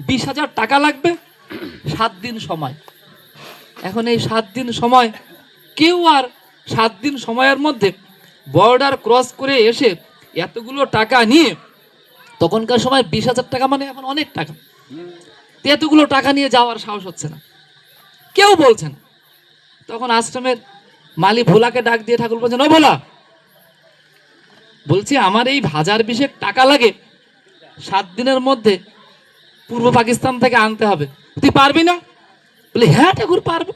20,000 টাকা লাগবে, 7 দিন সময়। এখন এই 7 দিন সময় কেউ আর 7 দিন সময়ের মধ্যে বর্ডার ক্রস করে এসে এতগুলো টাকা নিয়ে, তখনকার সময় 20,000 টাকা মানে এখন অনেক টাকা, এতগুলো টাকা নিয়ে যাওয়ার সাহস হচ্ছে না, কেউ বলছে না। তখন আশ্রমের মালি ভোলাকে ডাক দিয়ে ঠাকুর বলছেন, ও ভোলা, বলছি আমার এই 1,020 টাকা লাগে 7 দিনের মধ্যে পূর্ব পাকিস্তান থেকে আনতে হবে, তুই পারবি না? বলে হ্যাঁ ঠাকুর পারবো।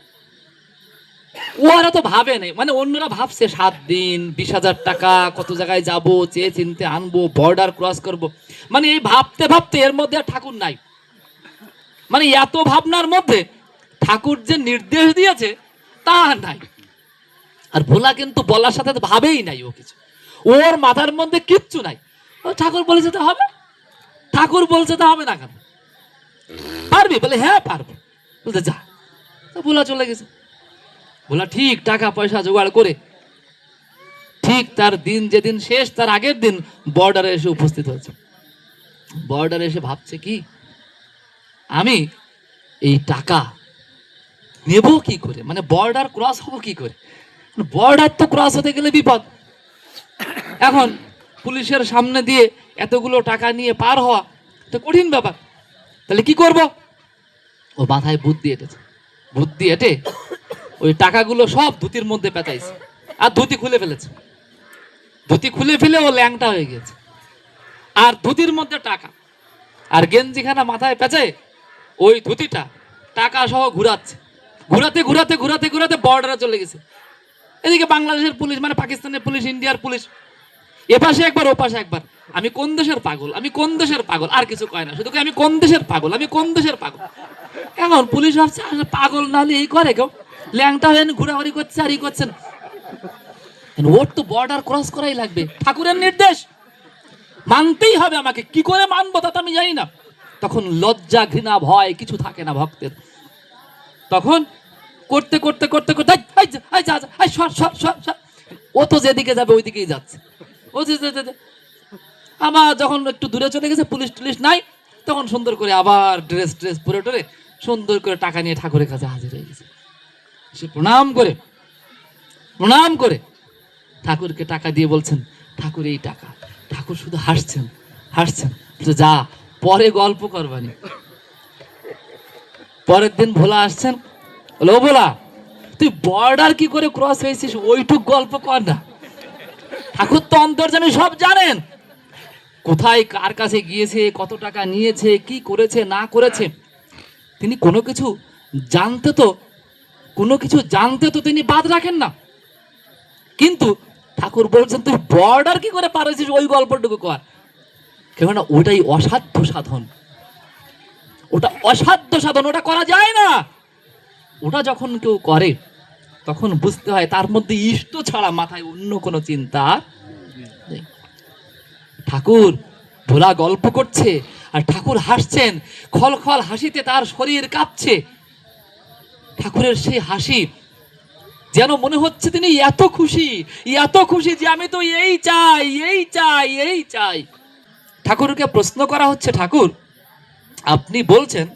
ওরা তো ভাবে নেই, মানে অন্যরা ভাবছে 7 দিন 20,000 টাকা, কত জায়গায় যাব, চেয়ে চিনতে আনবো, বর্ডার ক্রস করব, মানে এই ভাবতে ভাবতে এর মধ্যে আর ঠাকুর নাই। মানে এত ভাবনার মধ্যে ঠাকুর যে নির্দেশ দিয়েছে তা নাই। আর ভোলা কিন্তু বলার সাথে ভাবেই নাই, ও কিছু, ওর মাথার মধ্যে কিচ্ছু নাই। ও ঠাকুর বলেছে তো হবে, ঠাকুর বলছে তো হবে না কেন, পারবি? বলে হ্যাঁ পারবো। বলতে যা, ভোলা চলে গেছে। ভোলা ঠিক টাকা পয়সা জোগাড় করে ঠিক তার দিন যেদিন শেষ তার আগের দিন বর্ডারে এসে উপস্থিত হয়েছে। বর্ডারে এসে ভাবছে কি, আমি এই টাকা নেব কি করে, মানে বর্ডার ক্রস হবো কি করে, বর্ডার তো ক্রস হতে গেলে বিপদ। এখন পুলিশের সামনে দিয়ে এতগুলো টাকা নিয়ে পার হওয়া তো কঠিন ব্যাপার, তাহলে কি করব? ও মাথায় বুদ্ধি এঁটেছে, বুদ্ধি এঁটে ওই টাকাগুলো সব ধুতির মধ্যে পেঁচাইছে, আর ধুতি খুলে ফেলেছে। ধুতি খুলে ফেলে ও ল্যাংটা হয়ে গেছে, আর ধুতির মধ্যে টাকা, আর গেঞ্জিখানা মাথায় পেঁচায় ওই ধুতিটা টাকা সহ ঘুরাচ্ছে। ঘুরাতে ঘুরাতে ঘুরাতে ঘুরাতে বর্ডারে চলে গেছে। এদিকে বাংলাদেশের পুলিশ, মানে পাকিস্তানের পুলিশ, ইন্ডিয়ার পুলিশ, এপাশে একবার ওপাশে একবার, আমি কোন দেশের পাগল, আমি কোন দেশের পাগল, আর কিছু কয় না, শুধু আমি কোন দেশের পাগল, আমি কোন দেশের পাগল। এখন পুলিশ ভাবছে পাগল না হলে এই করে কেউ, ল্যাংটা হয়ে ঘোরাঘুরি করছে আর ই করছেন, ওর তো বর্ডার ক্রস করাই লাগবে, ঠাকুরের নির্দেশ মানতেই হবে আমাকে, কি করে মানবো তা তো আমি জানি না। তখন লজ্জা ঘৃণা ভয় কিছু থাকে না ভক্তের। তখন করতে করতে করতে করতে ও তো যেদিকে যাবে ওই দিকেই যাচ্ছে। ও আমার যখন একটু দূরে চলে গেছে, পুলিশ টুলিশ নাই, তখন সুন্দর করে আবার ড্রেস ট্রেস পরে টরে সুন্দর করে টাকা নিয়ে ঠাকুরের কাছে হাজির হয়ে গেছে। সে প্রণাম করে ঠাকুরকে টাকা দিয়ে বলছেন, ঠাকুর এই টাকা। ঠাকুর শুধু হাসছেন হাসছেন, যা পরে গল্প করবানি। পরের দিন ভোলা আসছেন, বলে ও ভোলা, তুই বর্ডার কি করে ক্রস হয়েছিস ওইটুক গল্প কর না। ঠাকুর তো অন্তর্যামী, সব জানেন, কোথায় কার কাছে গিয়েছে, কত টাকা নিয়েছে, কি করেছে না করেছে, তিনি কোনো কিছু জানতে তো তিনি বাদ রাখেন না। কিন্তু ঠাকুর বলছেন তুই বর্ডার কি করে পার হয়েছিস ওই গল্পটুকু কর, কেননা ওটাই অসাধ্য সাধন, ওটা অসাধ্য সাধন, ওটা করা যায় না। ওটা যখন কেউ করে তখন বুঝতে হয় তার মধ্যে ইষ্ট ছাড়া মাথায় অন্য কোনো চিন্তা নেই। ঠাকুর ভোলা গল্প করছে আর ঠাকুর হাসছেন, খলখল হাসিতে তার শরীর কাঁপছে। ঠাকুরের সেই হাসি যেন মনে হচ্ছে তিনি এত খুশি যে আমি তো এই চাই এই চাই এই চাই। ঠাকুরকে প্রশ্ন করা হচ্ছে, ঠাকুর আপনি বলছেন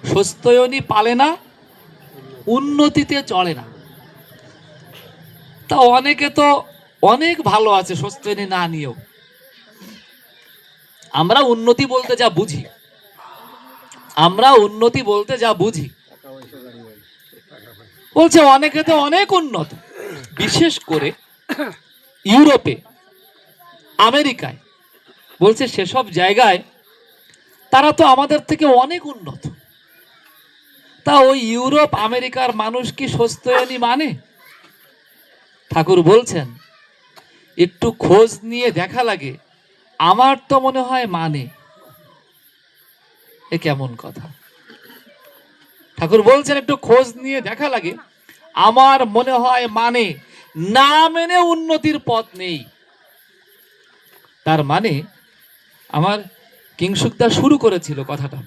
স্বস্ত্যয়নী পালে না, উন্নতিতে চলে না, তা অনেকে তো অনেক ভালো আছে স্বস্ত্যয়নী না নিয়েও। আমরা উন্নতি বলতে যা বুঝি বলছে অনেকে তো অনেক উন্নত, বিশেষ করে ইউরোপে আমেরিকায়, বলছে সেসব জায়গায় তারা তো আমাদের থেকে অনেক উন্নত। তা ওই ইউরোপ আমেরিকার মানুষ কি স্বস্ত্যয়নী মানে? ঠাকুর বলছেন একটু খোঁজ নিয়ে দেখা লাগে, আমার তো মনে হয় মানে। এ কেমন কথা? ঠাকুর বলছেন একটু খোঁজ নিয়ে দেখা লাগে, আমার মনে হয় মানে, না মেনে উন্নতির পথ নেই। তার মানে আমার কিংসুকদা শুরু করেছিল কথাটা,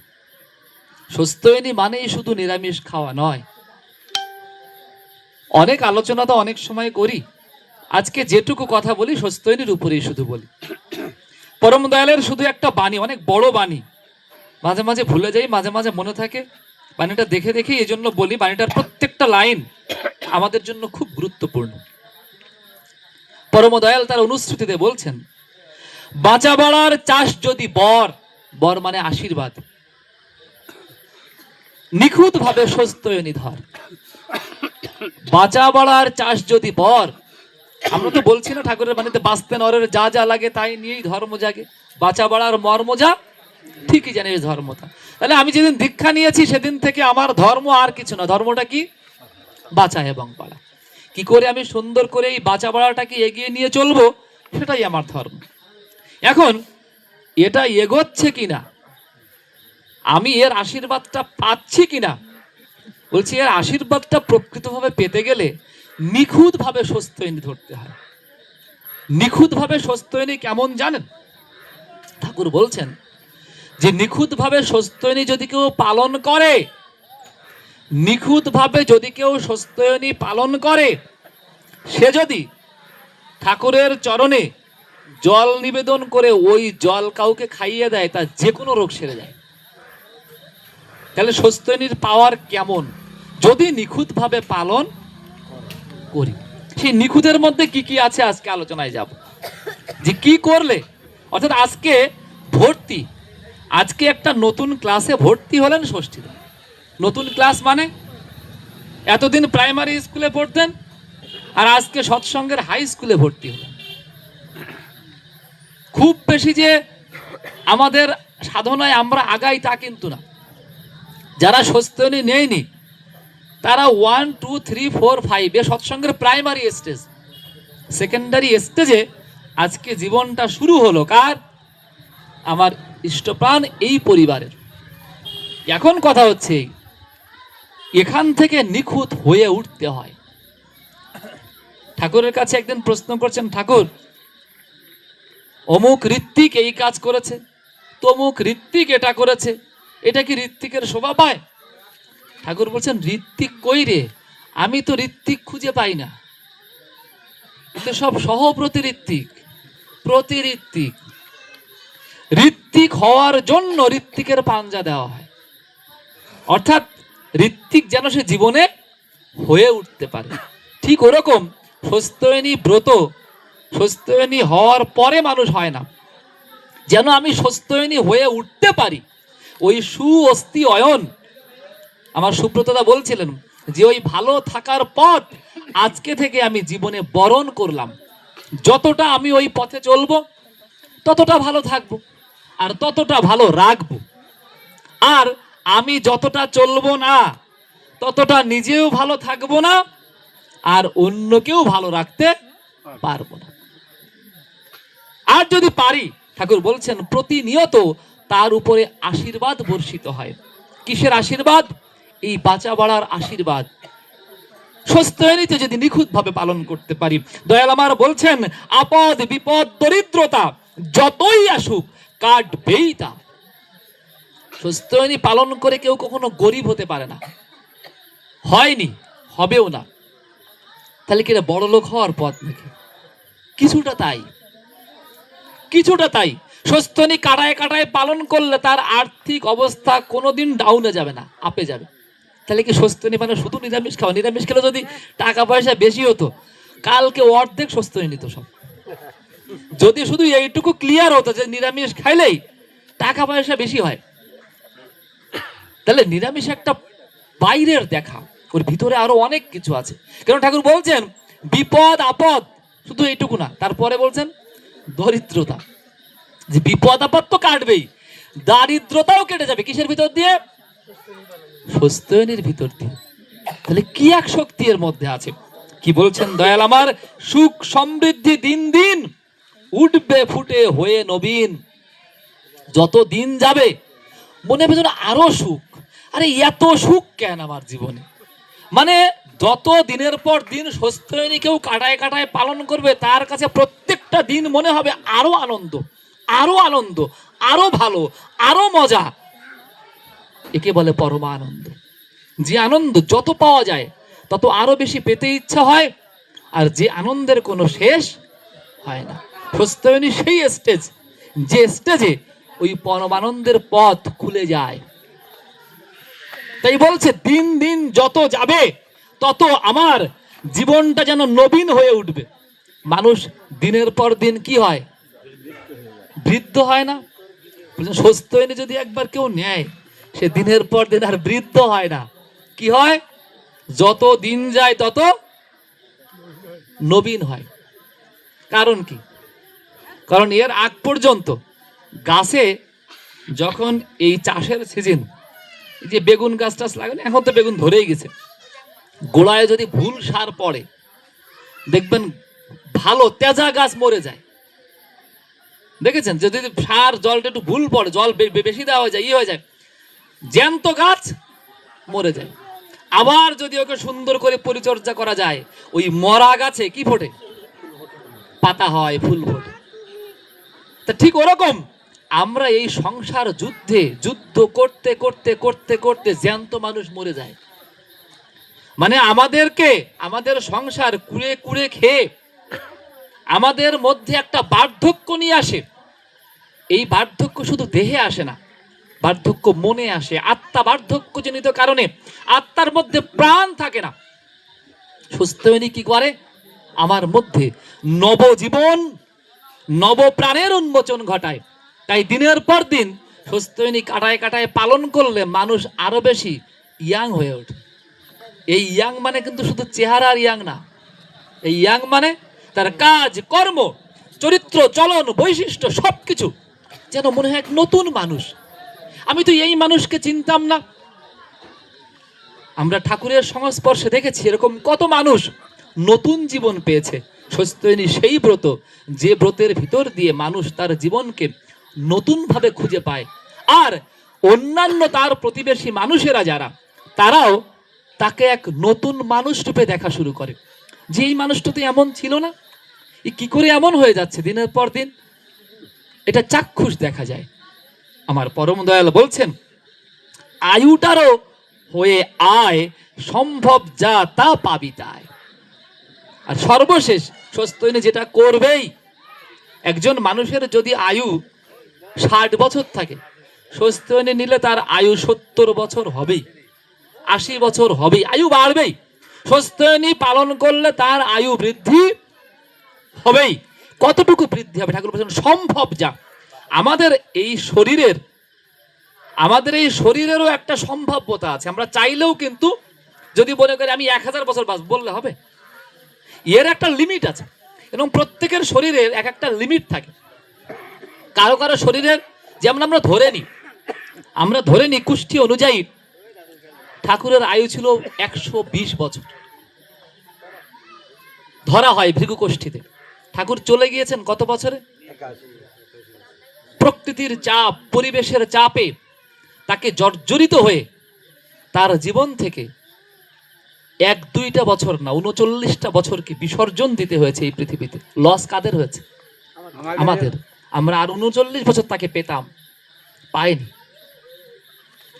স্বস্ত্যয়নী মানেই শুধু নিরামিষ খাওয়া নয়। অনেক আলোচনা তো অনেক সময় করি, আজকে যেটুকু কথা বলি স্বস্ত্যয়নীর উপরেই শুধু বলি। পরম দয়ালের শুধু একটা বাণী, অনেক বড় বাণী, মাঝে মাঝে ভুলে যাই, মাঝে মাঝে মনে থাকে। বাণীটা দেখে দেখে এই জন্য বলি, বাণীটার প্রত্যেকটা লাইন আমাদের জন্য খুব গুরুত্বপূর্ণ। পরম দয়াল তার অনুশ্রুতিতে বলছেন, বাঁচা বাড়ার চাষ যদি বর, বর মানে আশীর্বাদ, নিখুঁত ভাবে সস্তয়নি ধর। বাঁচা বাড়ার চাষ যদি বর, আমরা তো বলছি না ঠাকুরের বাণীতে, বাঁচতে নরের যা যা লাগে তাই নিয়েই ধর্ম জাগে, বাঁচা বাড়ার মর্ম যা ঠিকই জানিস ধর্মটা। তাহলে আমি যেদিন দীক্ষা নিয়েছি সেদিন থেকে আমার ধর্ম আর কিছু না, ধর্মটা কি? বাঁচা এবং বাড়া। কি করে আমি সুন্দর করে এই বাঁচা বাড়াটাকে এগিয়ে নিয়ে চলবো, সেটাই আমার ধর্ম। এখন এটা এগোচ্ছে কিনা, আমি এর আশীর্বাদটা পাচ্ছি কিনা, বলছি এর আশীর্বাদটা প্রকৃতভাবে পেতে গেলে নিখুঁত ভাবে সস্তয়নি ধরতে হয়। নিখুঁত ভাবে সস্তয়নি কেমন জানেন? ঠাকুর বলছেন যে নিখুঁত ভাবে সস্তয়নি যদি কেউ পালন করে, নিখুঁত ভাবে যদি কেউ সস্তয়নি পালন করে, সে যদি ঠাকুরের চরণে জল নিবেদন করে ওই জল কাউকে খাইয়ে দেয়, তার যে কোনো রোগ সেরে যায়। তাহলে সস্তয়নির পাওয়ার কেমন, যদি নিখুঁত ভাবে পালন করি। সেই নিখুঁতের মধ্যে কি কি আছে আজকে আলোচনায় যাব, যে কি করলে, অর্থাৎ আজকে ভর্তি, আজকে একটা নতুন ক্লাসে ভর্তি হলেন ষষ্ঠীতে। নতুন ক্লাস মানে এতদিন প্রাইমারি স্কুলে পড়তেন আর আজকে সৎসঙ্গের হাই স্কুলে ভর্তি হলেন। খুব বেশি যে আমাদের সাধনায় আমরা আগাই তা কিন্তু না। যারা সস্তয়নি নেয়নি তারা 1, 2, 3, 4, 5 এ সৎসঙ্গের প্রাইমারি স্টেজ, সেকেন্ডারি স্টেজে আজকে জীবনটা শুরু হলো কার? আমার ইষ্টপ্রাণ এই পরিবারের। এখন কথা হচ্ছে এখান থেকে নিখুঁত হয়ে উঠতে হয়। ঠাকুরের কাছে একদিন প্রশ্ন করছেন, ঠাকুর অমুক ঋত্বিক এই কাজ করেছে, তমুক ঋত্বিক এটা করেছে, এটা কি ঋত্বিকের শোভা পায়? ঠাকুর বলছেন, ঋত্বিক কই রে, আমি তো ঋত্বিক খুঁজে পাই না, সব সহপ্রতি ঋত্বিক, প্রতি ঋত্বিক। ঋত্বিক হওয়ার জন্য ঋত্বিকের পাঞ্জা দেওয়া হয়, অর্থাৎ ঋত্বিক যেন সে জীবনে হয়ে উঠতে পারে। ঠিক ওরকম সস্তয়নি ব্রত, সস্তয়নি হওয়ার পরে মানুষ হয় না, যেন আমি সস্তয়নি হয়ে উঠতে পারি। ওই সুঅস্থি অয়ন, আমার সুব্রতদা বলছিলেন যে ওই ভালো থাকার পথ আজকে থেকে আমি জীবনে বরণ করলাম। যতটা আমি ওই পথে চলবো ততটা ভালো থাকবো আর ততটা ভালো রাখবো। আর আমি যতটা চলবো না ততটা নিজেও ভালো থাকবো না আর অন্যকেও ভালো রাখতে পারবো না। আর যদি পারি, ঠাকুর বলছেন প্রতিনিয়ত তার উপরে আশীর্বাদ বর্ষিত হয়। কিসের আশীর্বাদ? এই বাঁচা বাড়ার আশীর্বাদ। সস্তয়নিতে যদি নিখুঁত ভাবে পালন করতে পারি, দয়াল আমার বলছেন আপদ বিপদ দরিদ্রতা যতই আসুক কাটবেই তা। সস্তয়নি পালন করে কেউ কখনো গরিব হতে পারে না, হয়নি, হবেও না। তাহলে কি বড় লোক হওয়ার পথ নাকি? কিছুটা তাই, কিছুটা তাই। সস্তয়নি কাটায় কাটায় পালন করলে তার আর্থিক অবস্থা কোনোদিন ডাউনে যাবে না, আপে যাবে। তাহলে কি সস্তয়নি মানে শুধু নিরামিষ খাওয়া? নিরামিষ খেলে যদি টাকা পয়সা বেশি হতো, কালকে অর্ধেক সস্তয়নি নিত সব। যদি শুধু এইটুকু ক্লিয়ার হতো যে নিরামিষ খাইলেই টাকা পয়সা বেশি হয়, তাহলে নিরামিষ একটা বাইরের দেখা, ওর ভিতরে আরো অনেক কিছু আছে। কারণ ঠাকুর বলছেন বিপদ আপদ শুধু এইটুকু না, তারপরে বলছেন দরিদ্রতা, যে বিপদ আপদ তো কাটবেই, দারিদ্রতাও কেটে যাবে। কিসের ভিতর দিয়ে? সস্তয়নির ভিতর দিয়ে। তাহলে কি এক শক্তি এর মধ্যে আছে। কি বলছেন দয়াল আমার? সুখ সমৃদ্ধি দিন দিন উঠবে ফুটে হয়ে নবীন। যত দিন যাবে মনে ভেতরে আরো সুখ। আরে এত সুখ কেন আমার জীবনে? মানে যত দিনের পর দিন সস্তয়নি কেউ কাটায় কাটায় পালন করবে, তার কাছে প্রত্যেকটা দিন মনে হবে আরো আনন্দ, আরো আনন্দ, আরো ভালো, আরো মজা। একে বলে পরমানন্দ। যে আনন্দ যত পাওয়া যায় তত আরো বেশি পেতে ইচ্ছা হয়, আর যে আনন্দের কোনো শেষ হয় না। সস্তয়নি সেই স্টেজ, যে স্টেজে ওই পরমানন্দের পথ খুলে যায়। তাই বলছে দিন দিন যত যাবে তত আমার জীবনটা যেন নবীন হয়ে উঠবে। মানুষ দিনের পর দিন কি হয়, বৃদ্ধ হয় না? সুস্থ এনে যদি একবার কেউ নেয়, সে দিনের পর দিন আর বৃদ্ধ হয় না। কি হয়? যত দিন যায় তত নবীন হয়। কারণ কি? কারণ এর আগ পর্যন্ত গাছে যখন এই চাষের সিজন, যে বেগুন গাছ টাছ লাগানো, এখন তো বেগুন ধরেই গেছে, গোড়ায় যদি ভুল সার পড়ে দেখবেন ভালো তেজা গাছ মরে যায়। দেখেছেন? যদি সার জলটা একটু ভুল পড়ে, জল বেশি দেওয়া হয়ে যায়, হয়ে যায়, জ্যান্ত গাছ মরে যায়। আবার যদি ওকে সুন্দর করে পরিচর্যা করা যায়, ওই মরা গাছে কি ফোটে? পাতা হয়, ফুল ফোটে। তা ঠিক ওরকম আমরা এই সংসার যুদ্ধ করতে করতে করতে করতে জ্যান্ত মানুষ মরে যায়। মানে আমাদের সংসার কুড়ে কুড়ে খেয়ে আমাদের মধ্যে একটা বার্ধক্য নিয়ে আসে। এই বার্ধক্য শুধু দেহে আসে না, বার্ধক্য মনে আসে। আত্মা বার্ধক্য জনিত কারণে আত্মার মধ্যে প্রাণ থাকে না। সুস্থ কি করে? আমার মধ্যে নবজীবন, নবপ্রাণের উন্মোচন ঘটায়। তাই দিনের পর দিন সুস্থিনী কাটায় কাটায় পালন করলে মানুষ আরো বেশি ইয়াং হয়ে ওঠে। এই ইয়াং মানে কিন্তু শুধু চেহারার ইয়াং না, এই ইয়াং মানে তার কাজ কর্ম চরিত্র চলন বৈশিষ্ট্য সবকিছু যেন মনে হয় এক নতুন মানুষ। আমি তো এই মানুষকে চিনতাম না। আমরা ঠাকুরের সংস্পর্শে দেখেছি এরকম কত মানুষ নতুন জীবন পেয়েছে। সুস্থিনী সেই ব্রত, যে ব্রতের ভিতর দিয়ে মানুষ তার জীবনকে নতুন ভাবে খুঁজে পায়। আর অন্যান্য তার প্রতিবেশী মানুষেরা যারা, তারাও তাকে এক নতুন মানুষ রূপে দেখা শুরু করে, যে এই মানুষটা তো এমন ছিল না, কি করে এমন হয়ে যাচ্ছে দিনের পর দিন। এটা চাক্ষুষ দেখা যায়। আমার পরম দয়াল বলছেন, আয়ুটারও হয়ে আয় সম্ভব যা তা পাবি তাই। আর সর্বশেষ সুস্থিনী যেটা করবেই, একজন মানুষের যদি আয়ু 60 বছর থাকে, সুস্থিনী নিলে তার আয়ু 70 বছর হবেই, 80 বছর হবেই, আয়ু বাড়বেই। সুস্থিনী পালন করলে তার আয়ু বৃদ্ধি হবেই। কতটুকু বৃদ্ধি হবে? ঠাকুর বলেছেন সম্ভব যা। আমাদের এই শরীরেরও একটা সম্ভাব্যতা আছে। আমরা চাইলেও কিন্তু যদি মনে করি আমি 1000 বছর বাঁচব, বললে হবে? এর একটা লিমিট আছে, এবং প্রত্যেকের শরীরের এক একটা লিমিট থাকে। কারো কারো শরীরের, যেমন আমরা ধরে নিই কুষ্টি অনুযায়ী ঠাকুরের আয়ু ছিল 120 বছর ধরা হয় ভৃগু কোষ্ঠীতে। ঠাকুর চলে গিয়েছেন কত বছরে? প্রকৃতির চাপ, পরিবেশের চাপে তাকে জর্জরিত হয়ে তার জীবন থেকে 1-2টা বছর না, 39টা বছরকে বিসর্জন দিতে হয়েছে এই পৃথিবীতে। লস কাদের হয়েছে? আমাদের। আমরা আর 39 বছর তাকে পেতাম, পাইনি।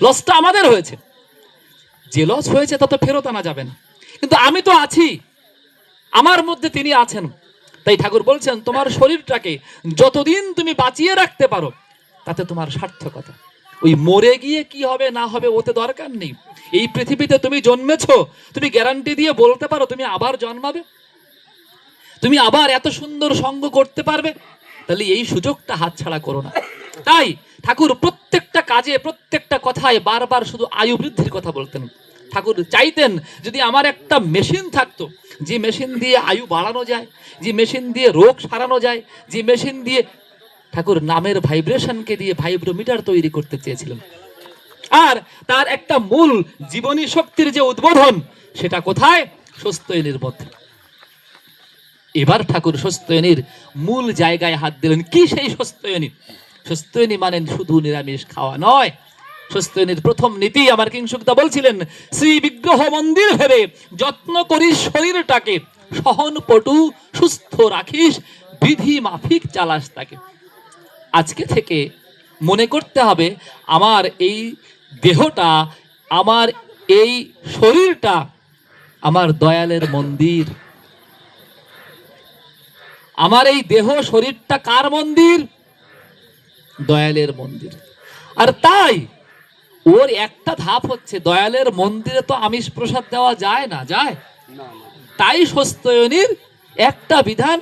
লসটা আমাদের হয়েছে। যে লস হয়েছে তা তো ফেরত আনা যাবে না, কিন্তু আমি তো আছি, আমার মধ্যে তিনি আছেন। তাই ঠাকুর বলছেন তোমার শরীরটাকে যতদিন তুমি বাঁচিয়ে রাখতে পারো তাতে তোমার সার্থকতা। ওই মরে গিয়ে কি হবে না হবে ওতে দরকার নেই। এই পৃথিবীতে তুমি জন্মেছো, তুমি গ্যারান্টি দিয়ে বলতে পারো তুমি আবার জন্মাবে, তুমি আবার এত সুন্দর সঙ্গ করতে পারবে? তাহলে এই সুযোগটা হাতছাড়া করো না। তাই ঠাকুর প্রত্যেকটা কাজে, প্রত্যেকটা কথায় বারবার শুধু আয়ু বৃদ্ধির কথা বলতেন। ঠাকুর চাইতেন যদি আমার একটা মেশিন থাকতো, যে মেশিন দিয়ে আয়ু বাড়ানো যায়, যে মেশিন দিয়ে রোগ সারানো যায়, যে মেশিন দিয়ে ঠাকুর নামের ভাইব্রেশনকে দিয়ে ভাইব্রোমিটার তৈরি করতে চেয়েছিলেন। আর তার একটা মূল জীবনী শক্তির যে উদ্বোধন, সেটা কোথায়? সুস্থিনীর মধ্যে। এবার ঠাকুর সুস্থিনীর মূল জায়গায় হাত দিলেন। কি সেই সুস্থিনী? সুস্থিনী মানে শুধু নিরামিষ খাওয়া নয়। সুস্থিনীর প্রথম নীতি আমার কিংসুকদা বলছিলেন, শ্রী বিগ্রহ মন্দির ভেবে যত্ন করিস শরীরটাকে, সহন পটু সুস্থ রাখিস, বিধি মাফিক চালাস তাকে। আজকে থেকে মনে করতে হবে আমার এই দেহটা, আমার এই শরীরটা আমার দয়ালের মন্দির। আমার এই দেহ শরীরটা কার মন্দির? দয়ালের মন্দির। আর তাই ওর একটা ধাপ হচ্ছে, দয়ালের মন্দিরে তো আমিষ প্রসাদ দেওয়া যায় না, যায়? তাই স্বস্ত্যয়নীর একটা বিধান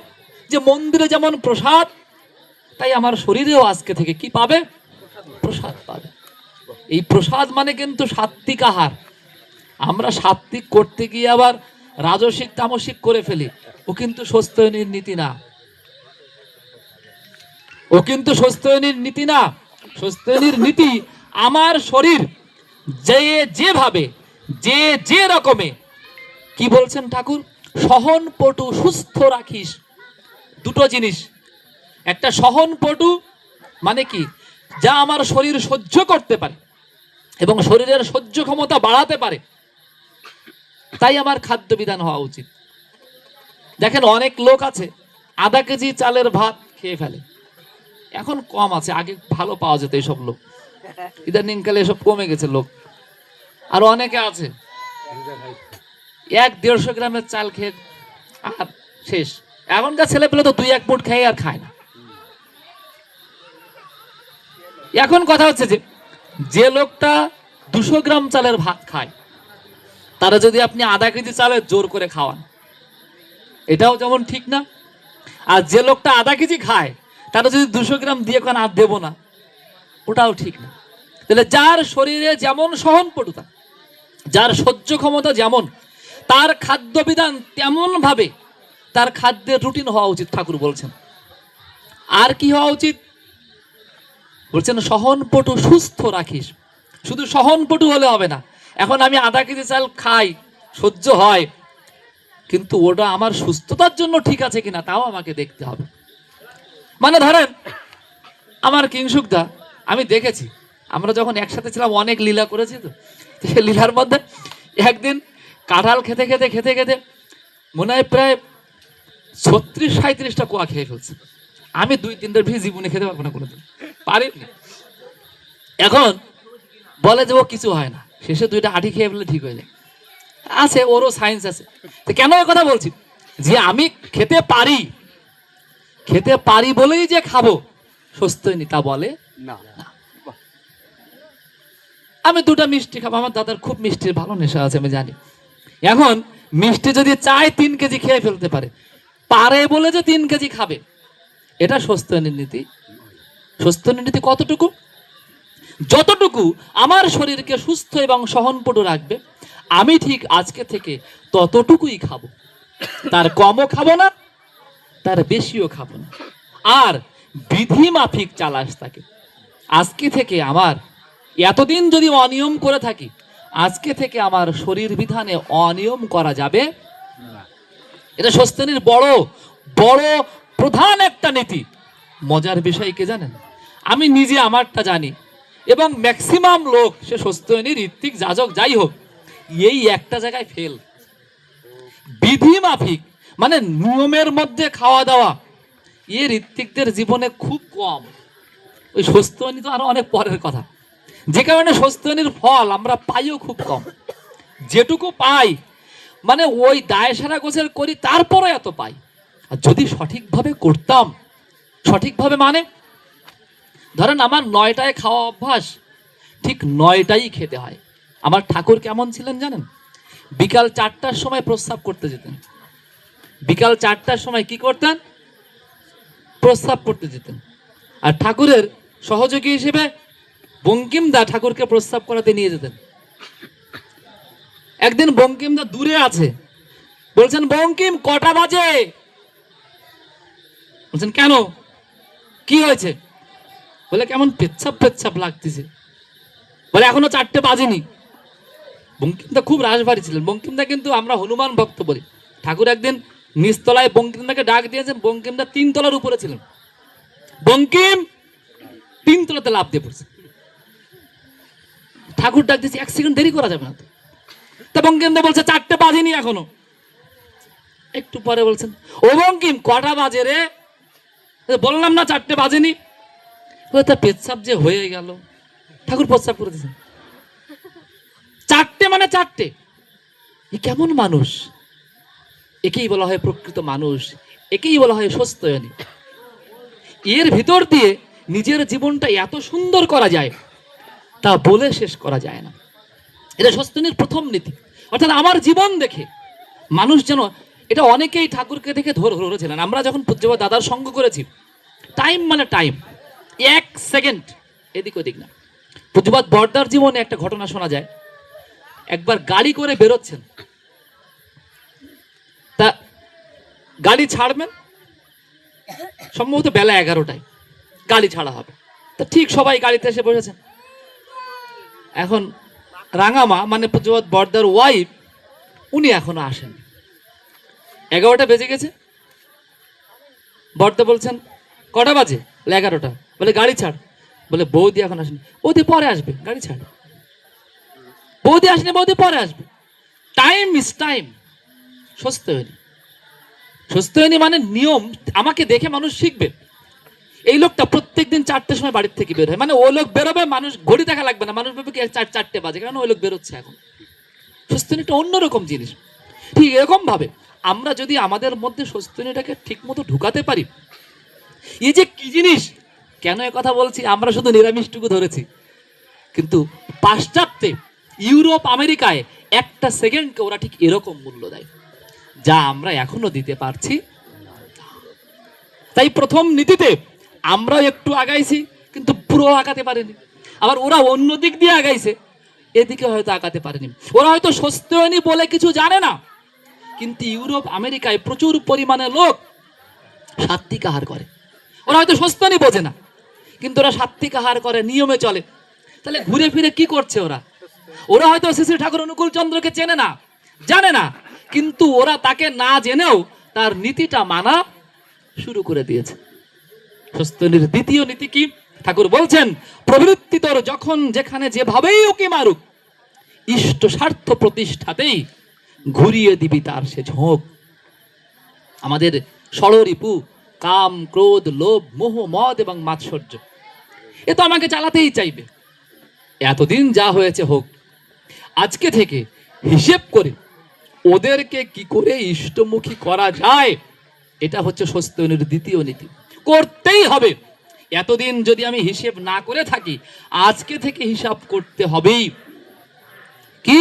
যে মন্দিরে যেমন প্রসাদ, তাই আমার শরীরেও আজকে থেকে কি পাবে? প্রসাদ পাবে। এই প্রসাদ মানে কিন্তু সাত্বিক আহার। আমরা সাত্বিক করতে গিয়ে আবার রাজসিক তামসিক করে ফেলি। ও কিন্তু স্বস্ত্যয়নীর নীতি না, ও কিন্তু স্বস্ত্যয়নীর নীতি না। স্বস্ত্যয়নীর নীতি আমার শরীর যেভাবে যে রকমে, কি বলছেন ঠাকুর? সহনপটু সুস্থ রাখিস। দুটো জিনিস, একটা সহনপটু মানে কি, যা আমার শরীর সহ্য করতে পারে এবং শরীরের সহ্য ক্ষমতা বাড়াতে পারে, তাই আমার খাদ্য বিধান হওয়া উচিত। দেখেন অনেক লোক আছে আধা কেজি চালের ভাত খেয়ে ফেলে, এখন কম আছে, আগে ভালো পাওয়া যেত এইসব লোক, ইদানিং কালে এসব কমে গেছে লোক। আর অনেকে আছে 100-150 গ্রামের চাল খেয়ে আর শেষ। এখনকার ছেলে পেলে তো 2-1 মুঠ খেয়ে আর খায় না। এখন কথা হচ্ছে যে লোকটা 200 গ্রাম চালের ভাত খায়, তারা যদি আপনি আধা কেজি চালের জোর করে খাওয়ান, এটাও যেমন ঠিক না। আর যে লোকটা আধা কেজি খায়, তারা যদি 200 গ্রাম দিয়ে কোন আর দেবো না, ওটাও ঠিক না। তাহলে যার শরীরে যেমন সহনপটুতা, যার সহ্য ক্ষমতা যেমন, তার খাদ্য বিধান তেমন ভাবে তার খাদ্যের রুটিন হওয়া উচিত, ঠাকুর বলছেন। আর কি হওয়া উচিত? বলছেন সহনপটু সুস্থ রাখিস। শুধু সহনপটু হলে হবে না। এখন আমি আধা কেজি চাল খাই, সহ্য হয়, কিন্তু ওটা আমার সুস্থতার জন্য ঠিক আছে কিনা তাও আমাকে দেখতে হবে। মানে ধরেন আমার কিংসুকদা, আমি দেখেছি আমরা যখন একসাথে ছিলাম অনেক লীলা করেছি, তো লীলার মধ্যে একদিন কাঁঠাল খেতে খেতে খেতে খেতে মনে হয় প্রায় 36-37টা কোয়া খেয়ে ফেলছে। আমি 2-3টার বেশি জীবনে খেতে পারবো না, কোনোদিন পারিনি। এখন বলে যে ও কিছু হয় না, শেষে 2টা আঠি খেয়ে ফেলে ঠিক হয়ে যায়। আছে, ওরও সায়েন্স আছে। তো কেন এই কথা বলছি? যে আমি খেতে পারি বলেই যে খাবো স্বস্ত্যয়নী তা বলে না। আমি 2টা মিষ্টি খাবো, আমার দাদার খুব মিষ্টির ভালো নেশা আছে আমি জানি। এখন মিষ্টি যদি চায় 3 কেজি খেয়ে ফেলতে পারে বলে যে 3 কেজি খাবে, এটা স্বস্ত্যয়নীর নীতি। স্বস্ত্যয়নীর নীতি কতটুকু? যতটুকু আমার শরীরকে সুস্থ এবং সহনপটু রাখবে, আমি ঠিক আজকে থেকে ততটুকুই খাবো, তার কমও খাবো না, তার বেশিও খাবো না। আর বিধি মাফিক চালাস থাকে। আজকে থেকে আমার এতদিন যদি অনিয়ম করে থাকি, আজকে থেকে আমার শরীর বিধানে অনিয়ম করা যাবে না। এটা স্বস্ত্যয়নীর বড় বড় প্রধান একটা নীতি। মজার বিষয় কে জানেন? আমি নিজে আমারটা জানি, এবং ম্যাক্সিমাম লোক, সে স্বস্ত্যয়নীর ঋত্বিক যাজক যাই হোক, এই একটা জায়গায় ফেল। বিধি মাফিক মানে নিয়মের মধ্যে খাওয়া দাওয়া, ঋত্বিকদের জীবনে খুব কম। ওই স্বস্ত্যয়নী তো আরো অনেক পরের কথা, যে কারণে স্বস্ত্যয়নীর ফল আমরা পাইও খুব কম। যেটুকু পাই মানে ওই দায় সারা গোছের করি, তারপরে এত পাই। আর যদি সঠিকভাবে করতাম, সঠিকভাবে মানে ধরেন আমার 9টায় খাওয়া অভ্যাস, ঠিক 9টাই খেতে হয়। আমার ঠাকুর কেমন ছিলেন জানেন? বিকাল 4টার সময় প্রস্রাব করতে যেতেন। বিকাল 4টার সময় কি করতেন? প্রস্রাব করতে যেতেন। আর ঠাকুরের সহযোগী হিসেবে বঙ্কিমদা ঠাকুরকে প্রস্রাব করাতে নিয়ে যেতেন। একদিন বঙ্কিমদা দূরে আছে, বলছেন বঙ্কিম কটা বাজে? বলছেন কেন, কি হয়েছে? বলে কেমন পেচ্ছাপ পেচ্ছাপ লাগতেছে। বলে এখনো 4টে বাজেনি। বঙ্কিমদা খুব রাশভারী ছিলেন। বঙ্কিমদা কিন্তু আমরা হনুমান ভক্ত বলি। ঠাকুর একদিন নিচতলায় বঙ্কিমদাকে ডাক দিয়েছেন, বঙ্কিমদা 3 তলার উপরে ছিলেন। বঙ্কিম 3 তলাতে লাফ দিয়ে পড়ছে। ঠাকুর ডাক দিয়েছে, 1 সেকেন্ড দেরি করা যাবে না তো। তা বঙ্কিমদা বলছে 4টে বাজেনি এখনো। একটু পরে বলছেন, ও বঙ্কিম কটা বাজে রে? বললাম না 4টে বাজেনি। তা পেচ্ছাপ যে হয়ে গেল। ঠাকুর প্রস্রাব করে দিয়েছেন। 4টে মানে 4টে। এ কেমন মানুষ? একেই বলা হয় প্রকৃত মানুষ, একেই বলা হয় স্বস্ত্যয়নী। এর ভিতর দিয়ে নিজের জীবনটা এত সুন্দর করা যায় তা বলে শেষ করা যায় না। এটা স্বস্তিনীর প্রথম নীতি। অর্থাৎ আমার জীবন দেখে মানুষ যেন, এটা অনেকেই ঠাকুরকে দেখে ধরেছিলেন। আমরা যখন পূজ্যবাদ দাদার সঙ্গ করেছি, টাইম মানে টাইম, 1 সেকেন্ড এদিক ওদিক না। পূজ্যবাদ বর্দার জীবনে একটা ঘটনা শোনা যায়। একবার গাড়ি করে বেরোচ্ছেন, তা গাড়ি ছাড়বেন সম্ভবত বেলা 11টায় গাড়ি ছাড়া হবে। তা ঠিক সবাই গাড়িতে এসে বসেছেন। এখন রাঙামা মানে পূজ্যবাদ বর্দার ওয়াইফ, উনি এখনো আসেন। 11টা বেজে গেছে। বর্দা বলছেন কটা বাজে? 11টা। বলে গাড়ি ছাড়। বলে বৌদি এখন আসেনি। বৌদি পরে আসবে, গাড়ি ছাড়। বৌদি আসেনি, বৌদি পরে আসবে। Time is time. স্বস্তিনী মানে নিয়ম। আমাকে দেখে মানুষ শিখবে। এই লোকটা প্রত্যেকদিন 4টের সময় বাড়ির থেকে বের হয়, মানে ওই লোক বেরোবে, মানুষ ঘড়ি দেখা লাগবে না, মানুষ ভাবে কি 4টে বাজে, কারণ ওই লোক বেরোচ্ছে। এখন স্বস্তিনীটা অন্যরকম জিনিস। ঠিক এরকম ভাবে আমরা যদি আমাদের মধ্যে স্বস্তিনীটাকে ঠিক মতো ঢুকাতে পারি, এই যে কি জিনিস, কেন এ কথা বলছি, আমরা শুধু নিরামিষটুকু ধরেছি, কিন্তু পাশ্চাত্যে ইউরোপ আমেরিকায় একটা সেকেন্ডকে ওরা ঠিক এরকম মূল্য দেয়, যা আমরা এখনো দিতে পারছি। তাই প্রথম নীতিতে আমরা একটু আগাইছি, কিন্তু পুরো আগাতে পারেনি। আবার ওরা অন্য দিক দিয়ে আগাইছে, এদিকে হয়তো আগাতে পারেনি। ওরা হয়তো স্বস্তিনী বলে কিছু জানে না, কিন্তু ইউরোপ আমেরিকায় প্রচুর পরিমাণে লোক সাত্ত্বিক আহার করে। ওরা হয়তো স্বস্তিনী বোঝে না, কিন্তু ওরা সাত্ত্বিক আহার করে, নিয়মে চলে। তাহলে ঘুরে ফিরে কি করছে ওরা? ওরা হয়তো শ্রী শ্রী ঠাকুর অনুকূল চন্দ্রকে চেনে না, জানে না, কিন্তু ওরা তাকে না জেনেও তার নীতিটা মানা শুরু করে দিয়েছে। স্বস্তিনীর দ্বিতীয় নীতি কি? ঠাকুর বলছেন প্রবৃত্তি তোর যখন যেখানে যেভাবেই ওকে মারুক, ইষ্ট স্বার্থ প্রতিষ্ঠাতেই ঘুরিয়ে দিবি তার সে ঝোঁক। আমাদের ষড়রিপু কাম, ক্রোধ, লোভ, মোহ, মদ এবং মাৎসর্য, এ তো আমাকে চালাতেই চাইবে। এতদিন যা হয়েছে হোক, আজকে থেকে হিসেব করে ওদেরকে কি করে ইষ্টমুখী করা যায়, এটা হচ্ছে স্বস্তিনীর দ্বিতীয় নীতি। করতেই হবে। এতদিন যদি আমি হিসেব না করে থাকি, আজকে থেকে হিসাব করতে হবেই। কি?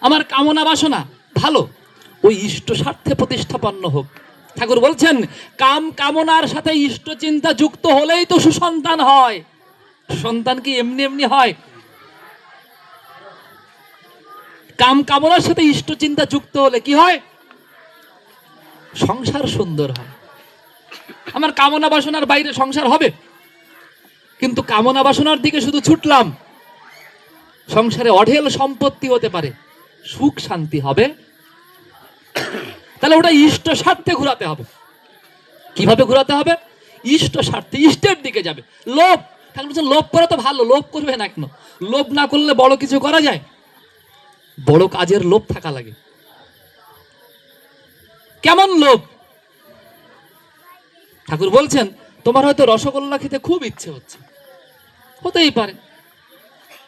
আমার কামনা বাসনা ভালো, ওই ইষ্ট স্বার্থে প্রতিষ্ঠাপন্ন হোক। ঠাকুর বলছেন কাম কামনার সাথে ইষ্ট চিন্তা যুক্ত হলেই তো সুসন্তান হয়। সন্তান কি এমনি এমনি হয়? কাম কামনার সাথে ইষ্ট চিন্তা যুক্ত হলে কি হয়? সংসার সুন্দর হয়। আমার কামনা বাসনার বাইরে সংসার হবে, কিন্তু কামনা বাসনার দিকে শুধু ছুটলাম, সংসারে অঢেল সম্পত্তি হতে পারে, সুখ শান্তি হবে? তাহলে ওটা ইষ্ট স্বার্থে ঘুরাতে হবে। কিভাবে ঘুরাতে হবে? ইষ্ট স্বার্থে, ইষ্টের দিকে যাবে। লোভ, ঠাকুর বলছেন লোভ করা তো ভালো, লোভ করবে না কেন? লোভ না করলে বড় কিছু করা যায়? বড় কাজের লোভ থাকা লাগে। কেমন লোভ? ঠাকুর বলছেন তোমার হয়তো রসগোল্লা খেতে খুব ইচ্ছে হচ্ছে, হতেই পারে,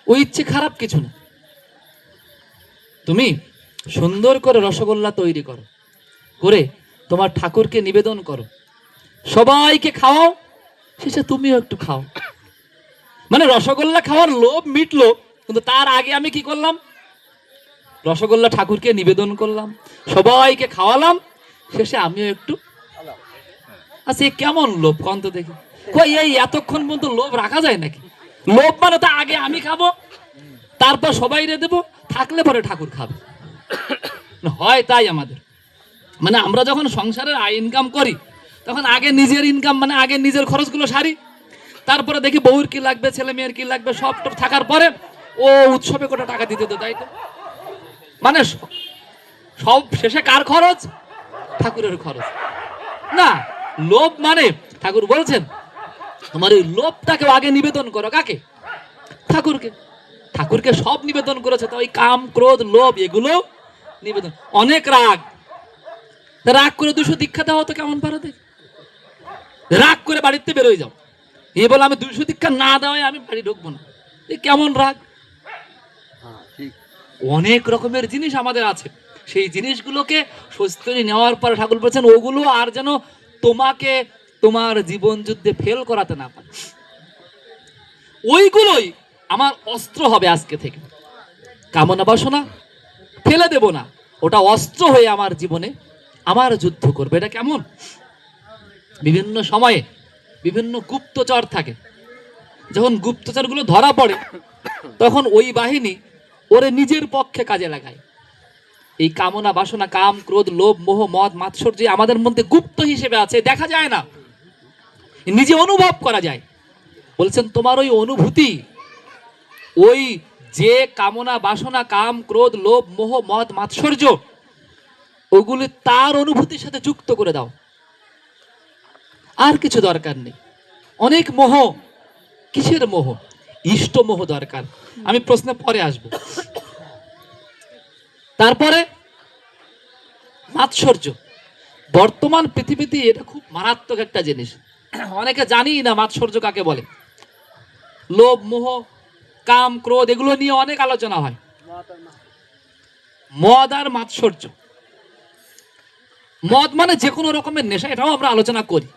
ওই ইচ্ছে খারাপ কিছু না। তুমি সুন্দর করে রসগোল্লা তৈরি করো, করে তোমার ঠাকুরকে নিবেদন করো, সবাইকে খাওয়াও, শেষে তুমিও একটু খাও। মানে রসগোল্লা খাওয়ার লোভ মিটলো, কিন্তু তার আগে আমি কি করলাম? রসগোল্লা ঠাকুরকে নিবেদন করলাম, সবাইকে খাওয়ালাম, শেষে আমিও একটু। আচ্ছা এ কেমন লোভ কন্ত দেখি? কই এই এতক্ষণ পর্যন্ত লোভ রাখা যায় নাকি? লোভ মানে তো আগে আমি খাবো, তারপর সবাই রে দেবো, থাকলে পরে ঠাকুর খাবে। হয় তাই আমাদের, মানে আমরা যখন সংসারের আয় ইনকাম করি, তখন আগে নিজের ইনকাম, মানে আগে নিজের খরচগুলো সারি, তারপরে দেখি বউর কি লাগবে, ছেলে মেয়ের কি লাগবে, সব থাকার পরে ও উৎসবে কোটা টাকা দিতে তো, তাই তো? মানে সব শেষে কার খরচ? ঠাকুরের খরচ না। লোভ মানে ঠাকুর বলছেন তোমার ওই লোভটাকে আগে নিবেদন করো। কাকে? ঠাকুরকে। ঠাকুরকে সব নিবেদন করেছে, তো ওই কাম, ক্রোধ, লোভ এগুলো নিবেদন। অনেক রাগ, রাগ করে 200 দীক্ষা দেওয়া তো কেমন পারো দেখ। রাগ করে বাড়িতে বেরোয় যাও, এ বলে আমি 200 দীক্ষা না দেওয়ায় আমি বাড়ি ঢুকবো না, কেমন রাগ? অনেক রকমের জিনিস আমাদের আছে, সেই জিনিসগুলোকে স্বস্তিনী নেওয়ার পর ঠাকুর বলছেন ওগুলো আর যেন তোমাকে তোমার জীবন যুদ্ধে ফেল করাতে না পারে, ওইগুলোই আমার অস্ত্র হবে আজকে থেকে। কামনা বাসনা ফেলে দেব না, ওটা অস্ত্র হয়ে আমার জীবনে আমার যুদ্ধ করবে। এটা কেমন? বিভিন্ন সময়ে বিভিন্ন গুপ্তচর থাকে, যখন গুপ্তচরগুলো ধরা পড়ে তখন ওই বাহিনী ওরে নিজের পক্ষে কাজে লাগায়। এই কামনা বাসনা, কাম ক্রোধ লোভ মোহ মদ মাৎসর্য আমাদের মধ্যে গুপ্ত হিসেবে আছে, দেখা যায় না, নিজে অনুভব করা যায়। বলছেন তোমার ওই অনুভূতি, ওই যে কামনা বাসনা কাম ক্রোধ লোভ মোহ মদ মাৎসর্য, ওগুলি তার অনুভূতির সাথে যুক্ত করে দাও, আর কিছু দরকার নেই। অনেক মোহ, কিসের মোহ? ইষ্ট মোহ দরকার, আমি প্রশ্নে পরে আসব। তারপরে মাৎসর্য, বর্তমান পৃথিবীতে এটা খুব মারাত্মক একটা জিনিস, অনেকে জানি না মাৎসর্য কাকে বলে। লোভ মোহ কাম ক্রোধ এগুলো নিয়ে অনেক আলোচনা হয়। মদ আর মাৎসর্য, মদ মানে যে কোনো রকমের নেশা, এটাও আমরা আলোচনা করি,